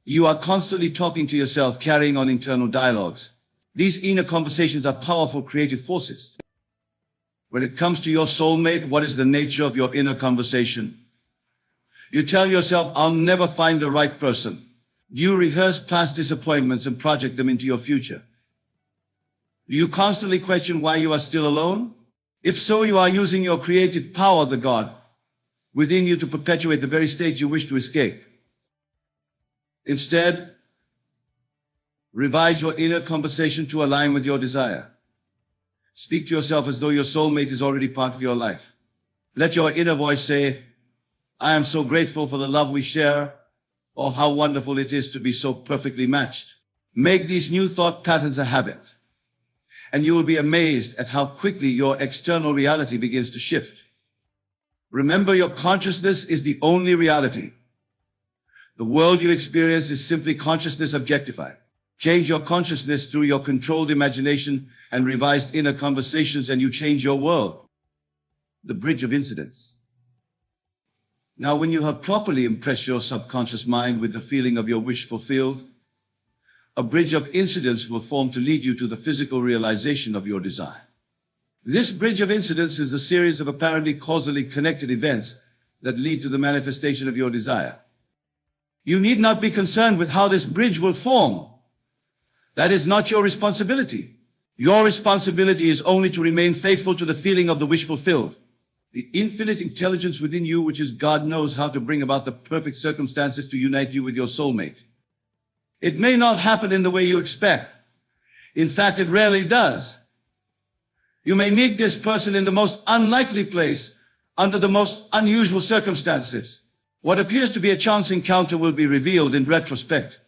[SPEAKER 1] You are constantly talking to yourself, carrying on internal dialogues. These inner conversations are powerful creative forces. When it comes to your soulmate, what is the nature of your inner conversation? You tell yourself, I'll never find the right person. You rehearse past disappointments and project them into your future. Do you constantly question why you are still alone? If so, you are using your creative power, the God, within you to perpetuate the very state you wish to escape. Instead, revise your inner conversation to align with your desire. Speak to yourself as though your soulmate is already part of your life. Let your inner voice say, I am so grateful for the love we share, or how wonderful it is to be so perfectly matched. Make these new thought patterns a habit, and you will be amazed at how quickly your external reality begins to shift. Remember, your consciousness is the only reality. The world you experience is simply consciousness objectified. Change your consciousness through your controlled imagination and revised inner conversations, and you change your world. The bridge of incidents. Now, when you have properly impressed your subconscious mind with the feeling of your wish fulfilled, a bridge of incidents will form to lead you to the physical realization of your desire. This bridge of incidents is a series of apparently causally connected events that lead to the manifestation of your desire. You need not be concerned with how this bridge will form. That is not your responsibility. Your responsibility is only to remain faithful to the feeling of the wish fulfilled. The infinite intelligence within you, which is God, knows how to bring about the perfect circumstances to unite you with your soulmate. It may not happen in the way you expect. In fact, it rarely does. You may meet this person in the most unlikely place, under the most unusual circumstances. What appears to be a chance encounter will be revealed in retrospect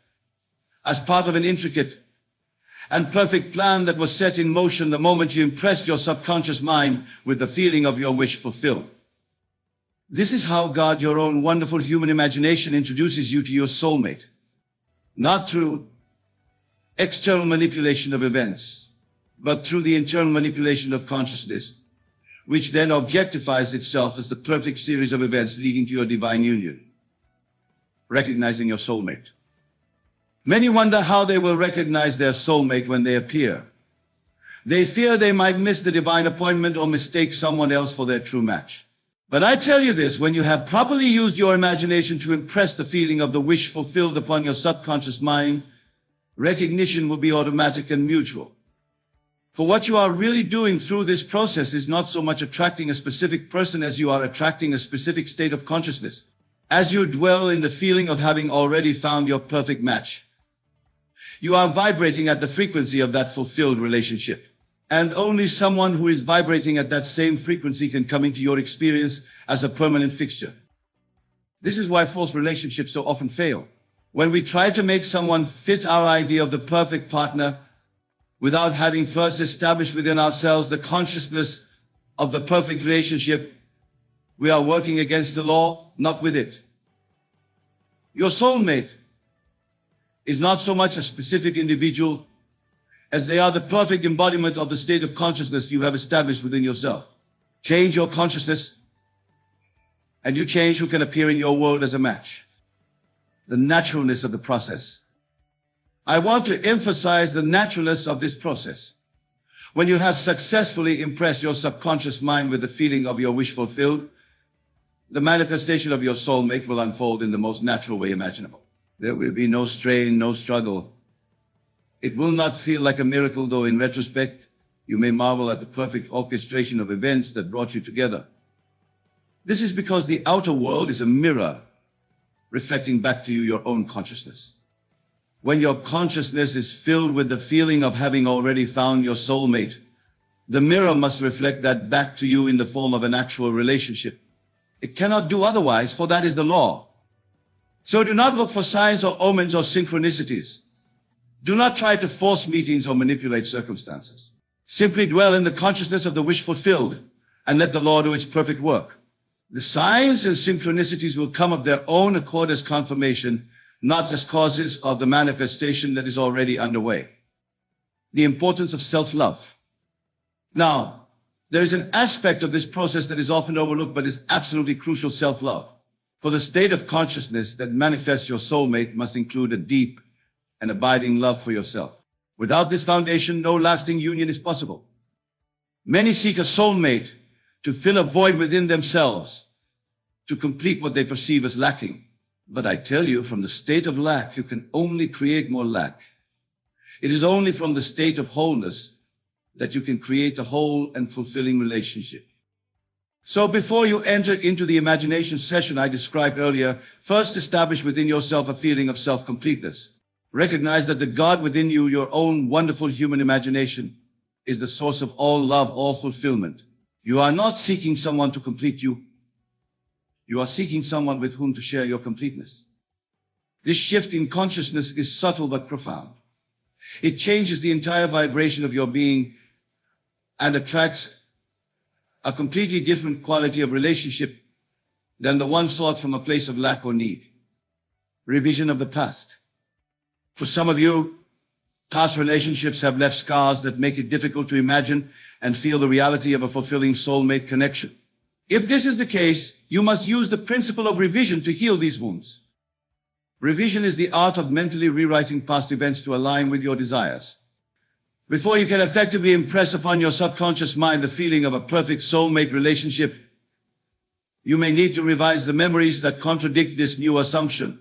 [SPEAKER 1] as part of an intricate and perfect plan that was set in motion the moment you impressed your subconscious mind with the feeling of your wish fulfilled. This is how God, your own wonderful human imagination, introduces you to your soulmate. Not through external manipulation of events, but through the internal manipulation of consciousness, which then objectifies itself as the perfect series of events leading to your divine union. Recognizing your soulmate. Many wonder how they will recognize their soulmate when they appear. They fear they might miss the divine appointment or mistake someone else for their true match. But I tell you this, when you have properly used your imagination to impress the feeling of the wish fulfilled upon your subconscious mind, recognition will be automatic and mutual. For what you are really doing through this process is not so much attracting a specific person as you are attracting a specific state of consciousness. As you dwell in the feeling of having already found your perfect match, you are vibrating at the frequency of that fulfilled relationship. And only someone who is vibrating at that same frequency can come into your experience as a permanent fixture. This is why false relationships so often fail. When we try to make someone fit our idea of the perfect partner without having first established within ourselves the consciousness of the perfect relationship, we are working against the law, not with it. Your soulmate is not so much a specific individual as they are the perfect embodiment of the state of consciousness you have established within yourself. Change your consciousness, and you change who can appear in your world as a match. The naturalness of the process. I want to emphasize the naturalness of this process. When you have successfully impressed your subconscious mind with the feeling of your wish fulfilled, the manifestation of your soulmate will unfold in the most natural way imaginable. There will be no strain, no struggle. It will not feel like a miracle, though in retrospect, you may marvel at the perfect orchestration of events that brought you together. This is because the outer world is a mirror reflecting back to you your own consciousness. When your consciousness is filled with the feeling of having already found your soulmate, the mirror must reflect that back to you in the form of an actual relationship. It cannot do otherwise, for that is the law. So do not look for signs or omens or synchronicities. Do not try to force meetings or manipulate circumstances. Simply dwell in the consciousness of the wish fulfilled and let the law do its perfect work. The signs and synchronicities will come of their own accord as confirmation, not as causes of the manifestation that is already underway. The importance of self-love. Now, there is an aspect of this process that is often overlooked but is absolutely crucial: self-love. For the state of consciousness that manifests your soulmate must include a deep and abiding love for yourself. Without this foundation, no lasting union is possible. Many seek a soulmate to fill a void within themselves, to complete what they perceive as lacking. But I tell you, from the state of lack, you can only create more lack. It is only from the state of wholeness that you can create a whole and fulfilling relationship. So before you enter into the imagination session I described earlier, first establish within yourself a feeling of self-completeness. Recognize that the God within you, your own wonderful human imagination, is the source of all love, all fulfillment. You are not seeking someone to complete you. You are seeking someone with whom to share your completeness. This shift in consciousness is subtle but profound. It changes the entire vibration of your being and attracts a completely different quality of relationship than the one sought from a place of lack or need. Revision of the past. For some of you, past relationships have left scars that make it difficult to imagine and feel the reality of a fulfilling soulmate connection. If this is the case, you must use the principle of revision to heal these wounds. Revision is the art of mentally rewriting past events to align with your desires. Before you can effectively impress upon your subconscious mind the feeling of a perfect soulmate relationship, you may need to revise the memories that contradict this new assumption.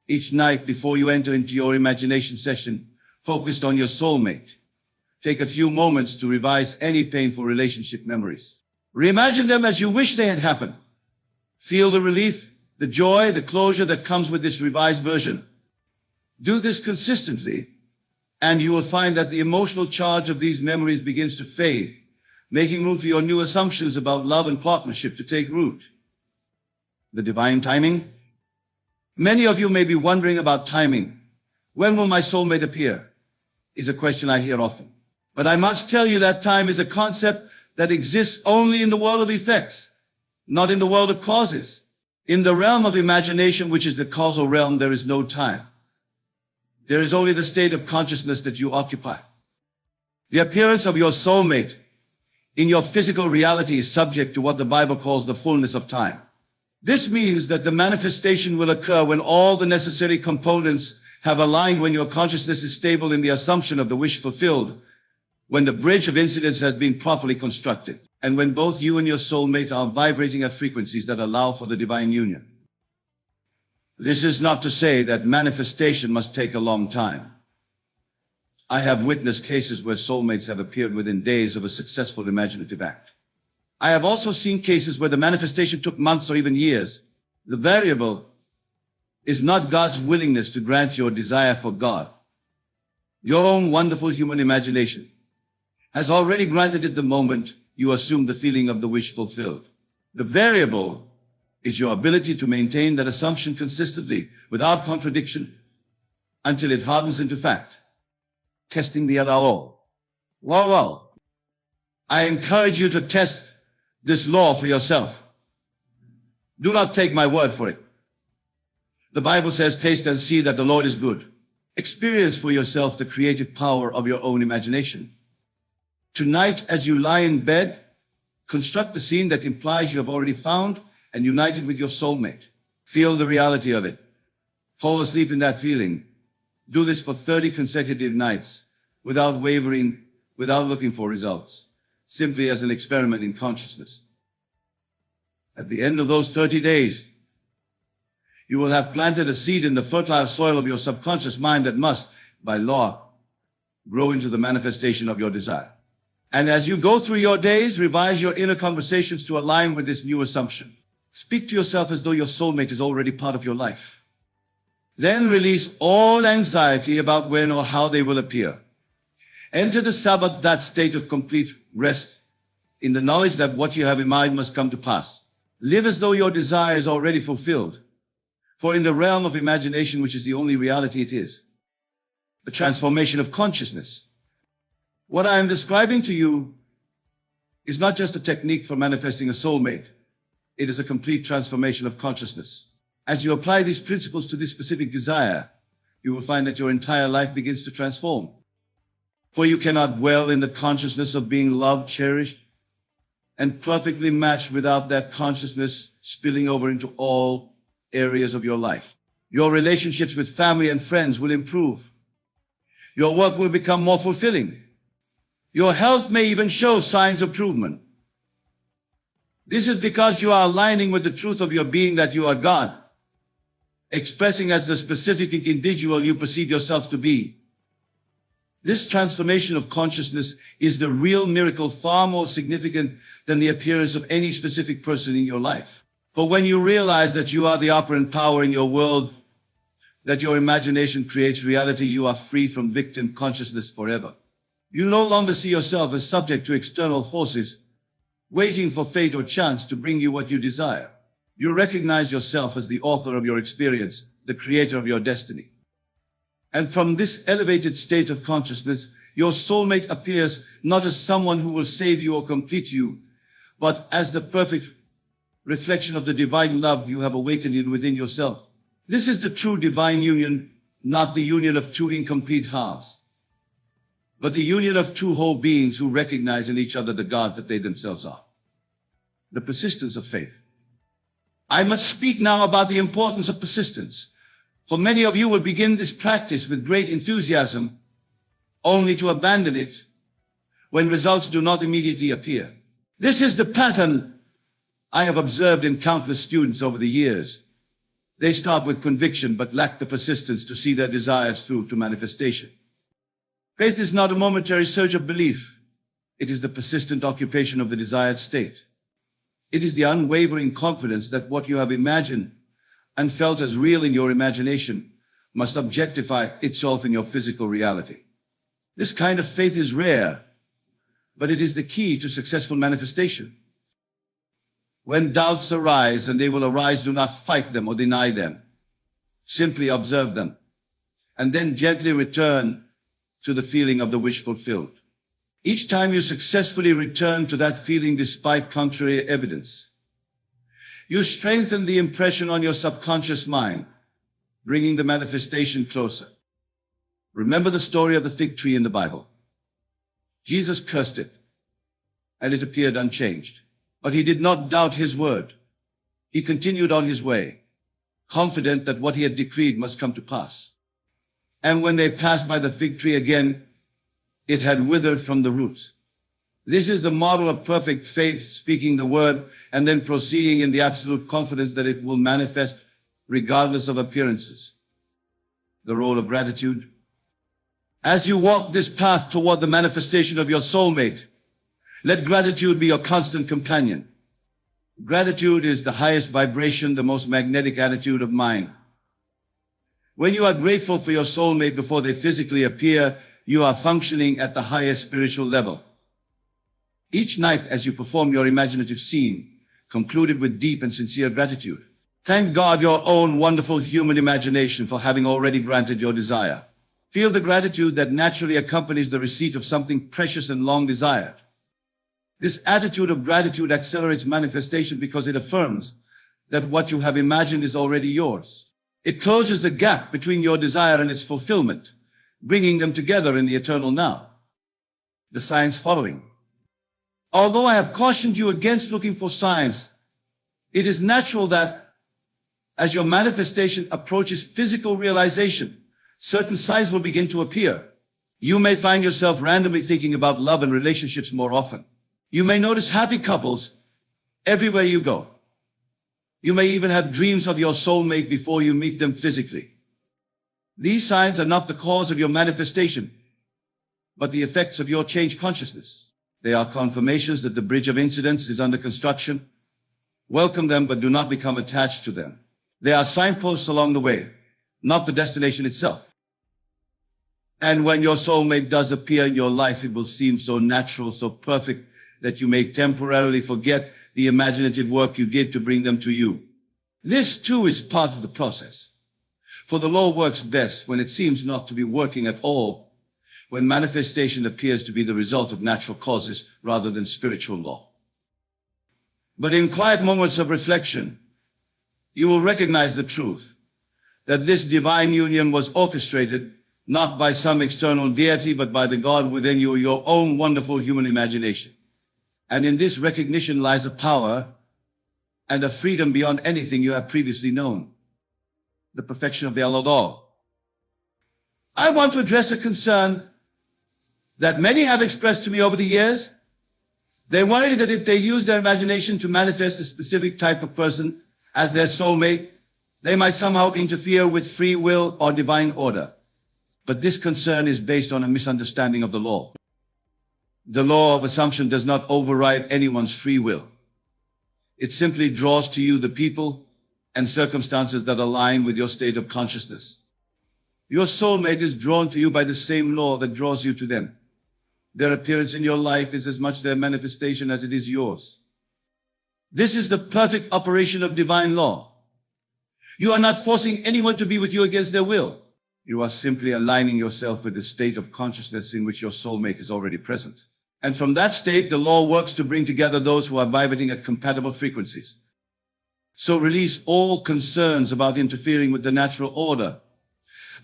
[SPEAKER 1] Each night before you enter into your imagination session, focused on your soulmate, take a few moments to revise any painful relationship memories. Reimagine them as you wish they had happened. Feel the relief, the joy, the closure that comes with this revised version. Do this consistently, and you will find that the emotional charge of these memories begins to fade, making room for your new assumptions about love and partnership to take root. The divine timing. Many of you may be wondering about timing. When will my soulmate appear? Is a question I hear often. But I must tell you that time is a concept that exists only in the world of effects, not in the world of causes. In the realm of imagination, which is the causal realm, there is no time. There is only the state of consciousness that you occupy. The appearance of your soulmate in your physical reality is subject to what the Bible calls the fullness of time. This means that the manifestation will occur when all the necessary components have aligned, when your consciousness is stable in the assumption of the wish fulfilled, when the bridge of incidents has been properly constructed, and when both you and your soulmate are vibrating at frequencies that allow for the divine union. This is not to say that manifestation must take a long time. I have witnessed cases where soulmates have appeared within days of a successful imaginative act. I have also seen cases where the manifestation took months or even years. The variable is not God's willingness to grant your desire for God. Your own wonderful human imagination has already granted it the moment you assume the feeling of the wish fulfilled. The variable is your ability to maintain that assumption consistently, without contradiction, until it hardens into fact. Testing the LRO. Well, I encourage you to test this law for yourself. Do not take my word for it. The Bible says, taste and see that the Lord is good. Experience for yourself the creative power of your own imagination. Tonight, as you lie in bed, construct the scene that implies you have already found and united with your soulmate. Feel the reality of it. Fall asleep in that feeling. Do this for 30 consecutive nights, without wavering, without looking for results, simply as an experiment in consciousness. At the end of those 30 days, you will have planted a seed in the fertile soil of your subconscious mind that must, by law, grow into the manifestation of your desire. And as you go through your days, revise your inner conversations to align with this new assumption. Speak to yourself as though your soulmate is already part of your life. Then release all anxiety about when or how they will appear. Enter the Sabbath, that state of complete rest, in the knowledge that what you have in mind must come to pass. Live as though your desire is already fulfilled. For in the realm of imagination, which is the only reality it is, the transformation of consciousness. What I am describing to you is not just a technique for manifesting a soulmate. It is a complete transformation of consciousness. As you apply these principles to this specific desire, you will find that your entire life begins to transform. For you cannot dwell in the consciousness of being loved, cherished, and perfectly matched without that consciousness spilling over into all areas of your life. Your relationships with family and friends will improve. Your work will become more fulfilling. Your health may even show signs of improvement. This is because you are aligning with the truth of your being that you are God, expressing as the specific individual you perceive yourself to be. This transformation of consciousness is the real miracle, far more significant than the appearance of any specific person in your life. For when you realize that you are the operant power in your world, that your imagination creates reality, you are free from victim consciousness forever. You no longer see yourself as subject to external forces, waiting for fate or chance to bring you what you desire. You recognize yourself as the author of your experience, the creator of your destiny. And from this elevated state of consciousness, your soulmate appears not as someone who will save you or complete you, but as the perfect reflection of the divine love you have awakened within yourself. This is the true divine union, not the union of two incomplete halves, but the union of two whole beings who recognize in each other the God that they themselves are. The persistence of faith. I must speak now about the importance of persistence. For many of you will begin this practice with great enthusiasm, only to abandon it when results do not immediately appear. This is the pattern I have observed in countless students over the years. They start with conviction but lack the persistence to see their desires through to manifestation. Faith is not a momentary surge of belief. It is the persistent occupation of the desired state. It is the unwavering confidence that what you have imagined and felt as real in your imagination must objectify itself in your physical reality. This kind of faith is rare, but it is the key to successful manifestation. When doubts arise, and they will arise, do not fight them or deny them. Simply observe them, and then gently return to the feeling of the wish fulfilled. Each time you successfully return to that feeling despite contrary evidence, you strengthen the impression on your subconscious mind, bringing the manifestation closer. Remember the story of the fig tree in the Bible. Jesus cursed it, and it appeared unchanged. But he did not doubt his word. He continued on his way, confident that what he had decreed must come to pass. And when they passed by the fig tree again, it had withered from the roots. This is the model of perfect faith, speaking the word and then proceeding in the absolute confidence that it will manifest regardless of appearances. The role of gratitude. As you walk this path toward the manifestation of your soulmate, let gratitude be your constant companion. Gratitude is the highest vibration, the most magnetic attitude of mind. When you are grateful for your soulmate before they physically appear, you are functioning at the highest spiritual level. Each night as you perform your imaginative scene, concluded with deep and sincere gratitude. Thank God, your own wonderful human imagination, for having already granted your desire. Feel the gratitude that naturally accompanies the receipt of something precious and long desired. This attitude of gratitude accelerates manifestation because it affirms that what you have imagined is already yours. It closes the gap between your desire and its fulfillment, bringing them together in the eternal now. The signs following. Although I have cautioned you against looking for signs, it is natural that as your manifestation approaches physical realization, certain signs will begin to appear. You may find yourself randomly thinking about love and relationships more often. You may notice happy couples everywhere you go. You may even have dreams of your soulmate before you meet them physically. These signs are not the cause of your manifestation, but the effects of your changed consciousness. They are confirmations that the bridge of incidents is under construction. Welcome them, but do not become attached to them. They are signposts along the way, not the destination itself. And when your soulmate does appear in your life, it will seem so natural, so perfect, that you may temporarily forget the imaginative work you did to bring them to you. This too is part of the process. For the law works best when it seems not to be working at all, when manifestation appears to be the result of natural causes rather than spiritual law. But in quiet moments of reflection, you will recognize the truth that this divine union was orchestrated not by some external deity, but by the God within you, your own wonderful human imagination. And in this recognition lies a power and a freedom beyond anything you have previously known. The perfection of the Allah. I want to address a concern that many have expressed to me over the years. They worry that if they use their imagination to manifest a specific type of person as their soulmate, they might somehow interfere with free will or divine order. But this concern is based on a misunderstanding of the law. The law of assumption does not override anyone's free will. It simply draws to you the people and circumstances that align with your state of consciousness. Your soulmate is drawn to you by the same law that draws you to them. Their appearance in your life is as much their manifestation as it is yours. This is the perfect operation of divine law. You are not forcing anyone to be with you against their will. You are simply aligning yourself with the state of consciousness in which your soulmate is already present. And from that state, the law works to bring together those who are vibrating at compatible frequencies. So release all concerns about interfering with the natural order.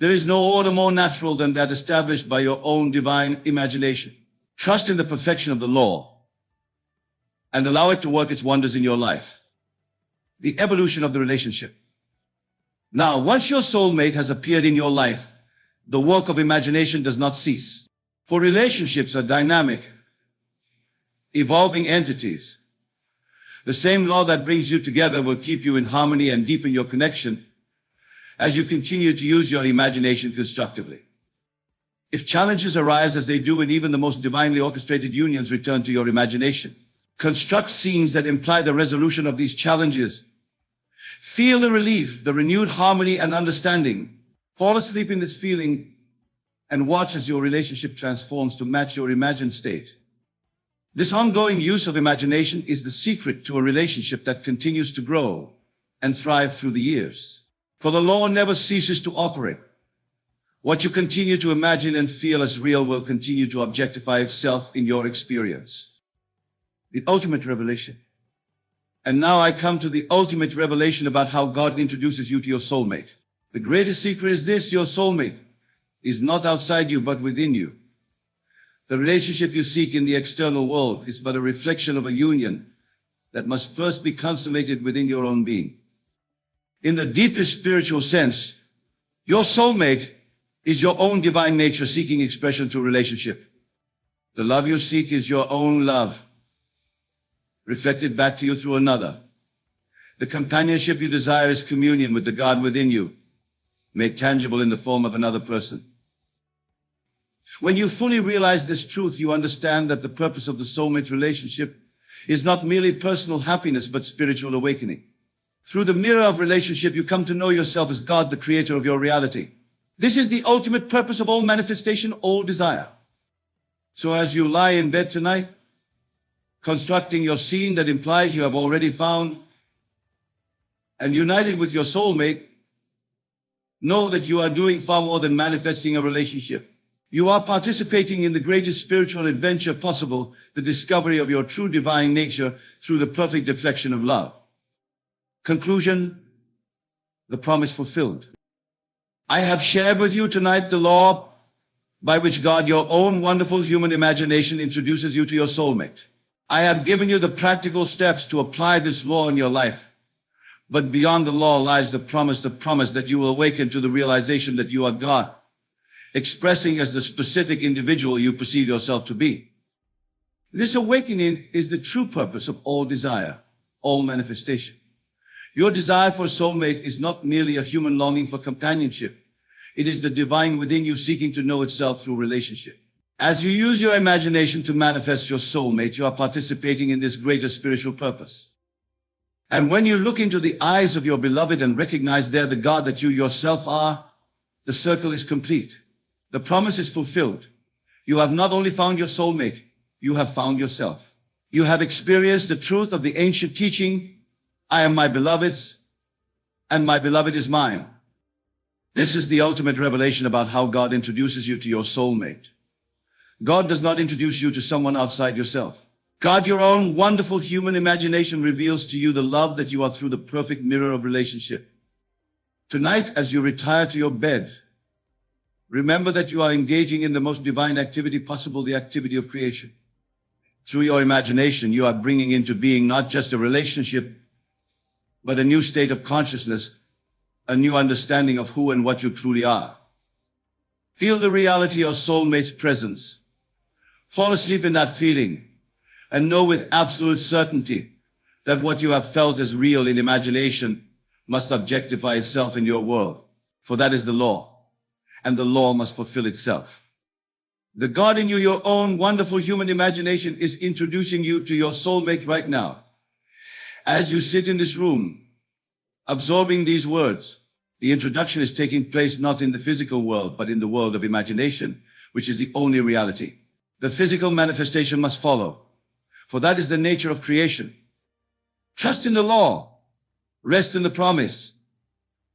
[SPEAKER 1] There is no order more natural than that established by your own divine imagination. Trust in the perfection of the law and allow it to work its wonders in your life. The evolution of the relationship. Now, once your soulmate has appeared in your life, the work of imagination does not cease. For relationships are dynamic, evolving entities. The same law that brings you together will keep you in harmony and deepen your connection as you continue to use your imagination constructively. If challenges arise, as they do in even the most divinely orchestrated unions, return to your imagination. Construct scenes that imply the resolution of these challenges. Feel the relief, the renewed harmony and understanding. Fall asleep in this feeling and watch as your relationship transforms to match your imagined state. This ongoing use of imagination is the secret to a relationship that continues to grow and thrive through the years. For the law never ceases to operate. What you continue to imagine and feel as real will continue to objectify itself in your experience. The ultimate revelation. And now I come to the ultimate revelation about how God introduces you to your soulmate. The greatest secret is this: your soulmate is not outside you, but within you. The relationship you seek in the external world is but a reflection of a union that must first be consummated within your own being. In the deepest spiritual sense, your soulmate is your own divine nature seeking expression through relationship. The love you seek is your own love, reflected back to you through another. The companionship you desire is communion with the God within you, made tangible in the form of another person. When you fully realize this truth, you understand that the purpose of the soulmate relationship is not merely personal happiness, but spiritual awakening. Through the mirror of relationship, you come to know yourself as God, the creator of your reality. This is the ultimate purpose of all manifestation, all desire. So as you lie in bed tonight, constructing your scene that implies you have already found and united with your soulmate, know that you are doing far more than manifesting a relationship. You are participating in the greatest spiritual adventure possible, the discovery of your true divine nature through the perfect deflection of love. Conclusion: the promise fulfilled. I have shared with you tonight the law by which God, your own wonderful human imagination, introduces you to your soulmate. I have given you the practical steps to apply this law in your life. But beyond the law lies the promise that you will awaken to the realization that you are God, expressing as the specific individual you perceive yourself to be. This awakening is the true purpose of all desire, all manifestation. Your desire for a soulmate is not merely a human longing for companionship. It is the divine within you seeking to know itself through relationship. As you use your imagination to manifest your soulmate, you are participating in this greater spiritual purpose. And when you look into the eyes of your beloved and recognize there the God that you yourself are, the circle is complete. The promise is fulfilled. You have not only found your soulmate, you have found yourself. You have experienced the truth of the ancient teaching, I am my beloved's, and my beloved is mine. This is the ultimate revelation about how God introduces you to your soulmate. God does not introduce you to someone outside yourself. God, your own wonderful human imagination, reveals to you the love that you are through the perfect mirror of relationship. Tonight, as you retire to your bed, remember that you are engaging in the most divine activity possible, the activity of creation. Through your imagination, you are bringing into being not just a relationship, but a new state of consciousness, a new understanding of who and what you truly are. Feel the reality of soulmate's presence. Fall asleep in that feeling and know with absolute certainty that what you have felt as real in imagination must objectify itself in your world, for that is the law, and the law must fulfill itself. The God in you, your own wonderful human imagination, is introducing you to your soulmate right now. As you sit in this room, absorbing these words, the introduction is taking place not in the physical world, but in the world of imagination, which is the only reality. The physical manifestation must follow, for that is the nature of creation. Trust in the law, rest in the promise,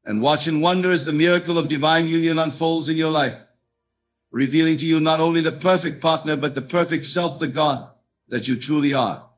[SPEAKER 1] and watch and wonder as the miracle of divine union unfolds in your life, revealing to you not only the perfect partner, but the perfect self, the God that you truly are.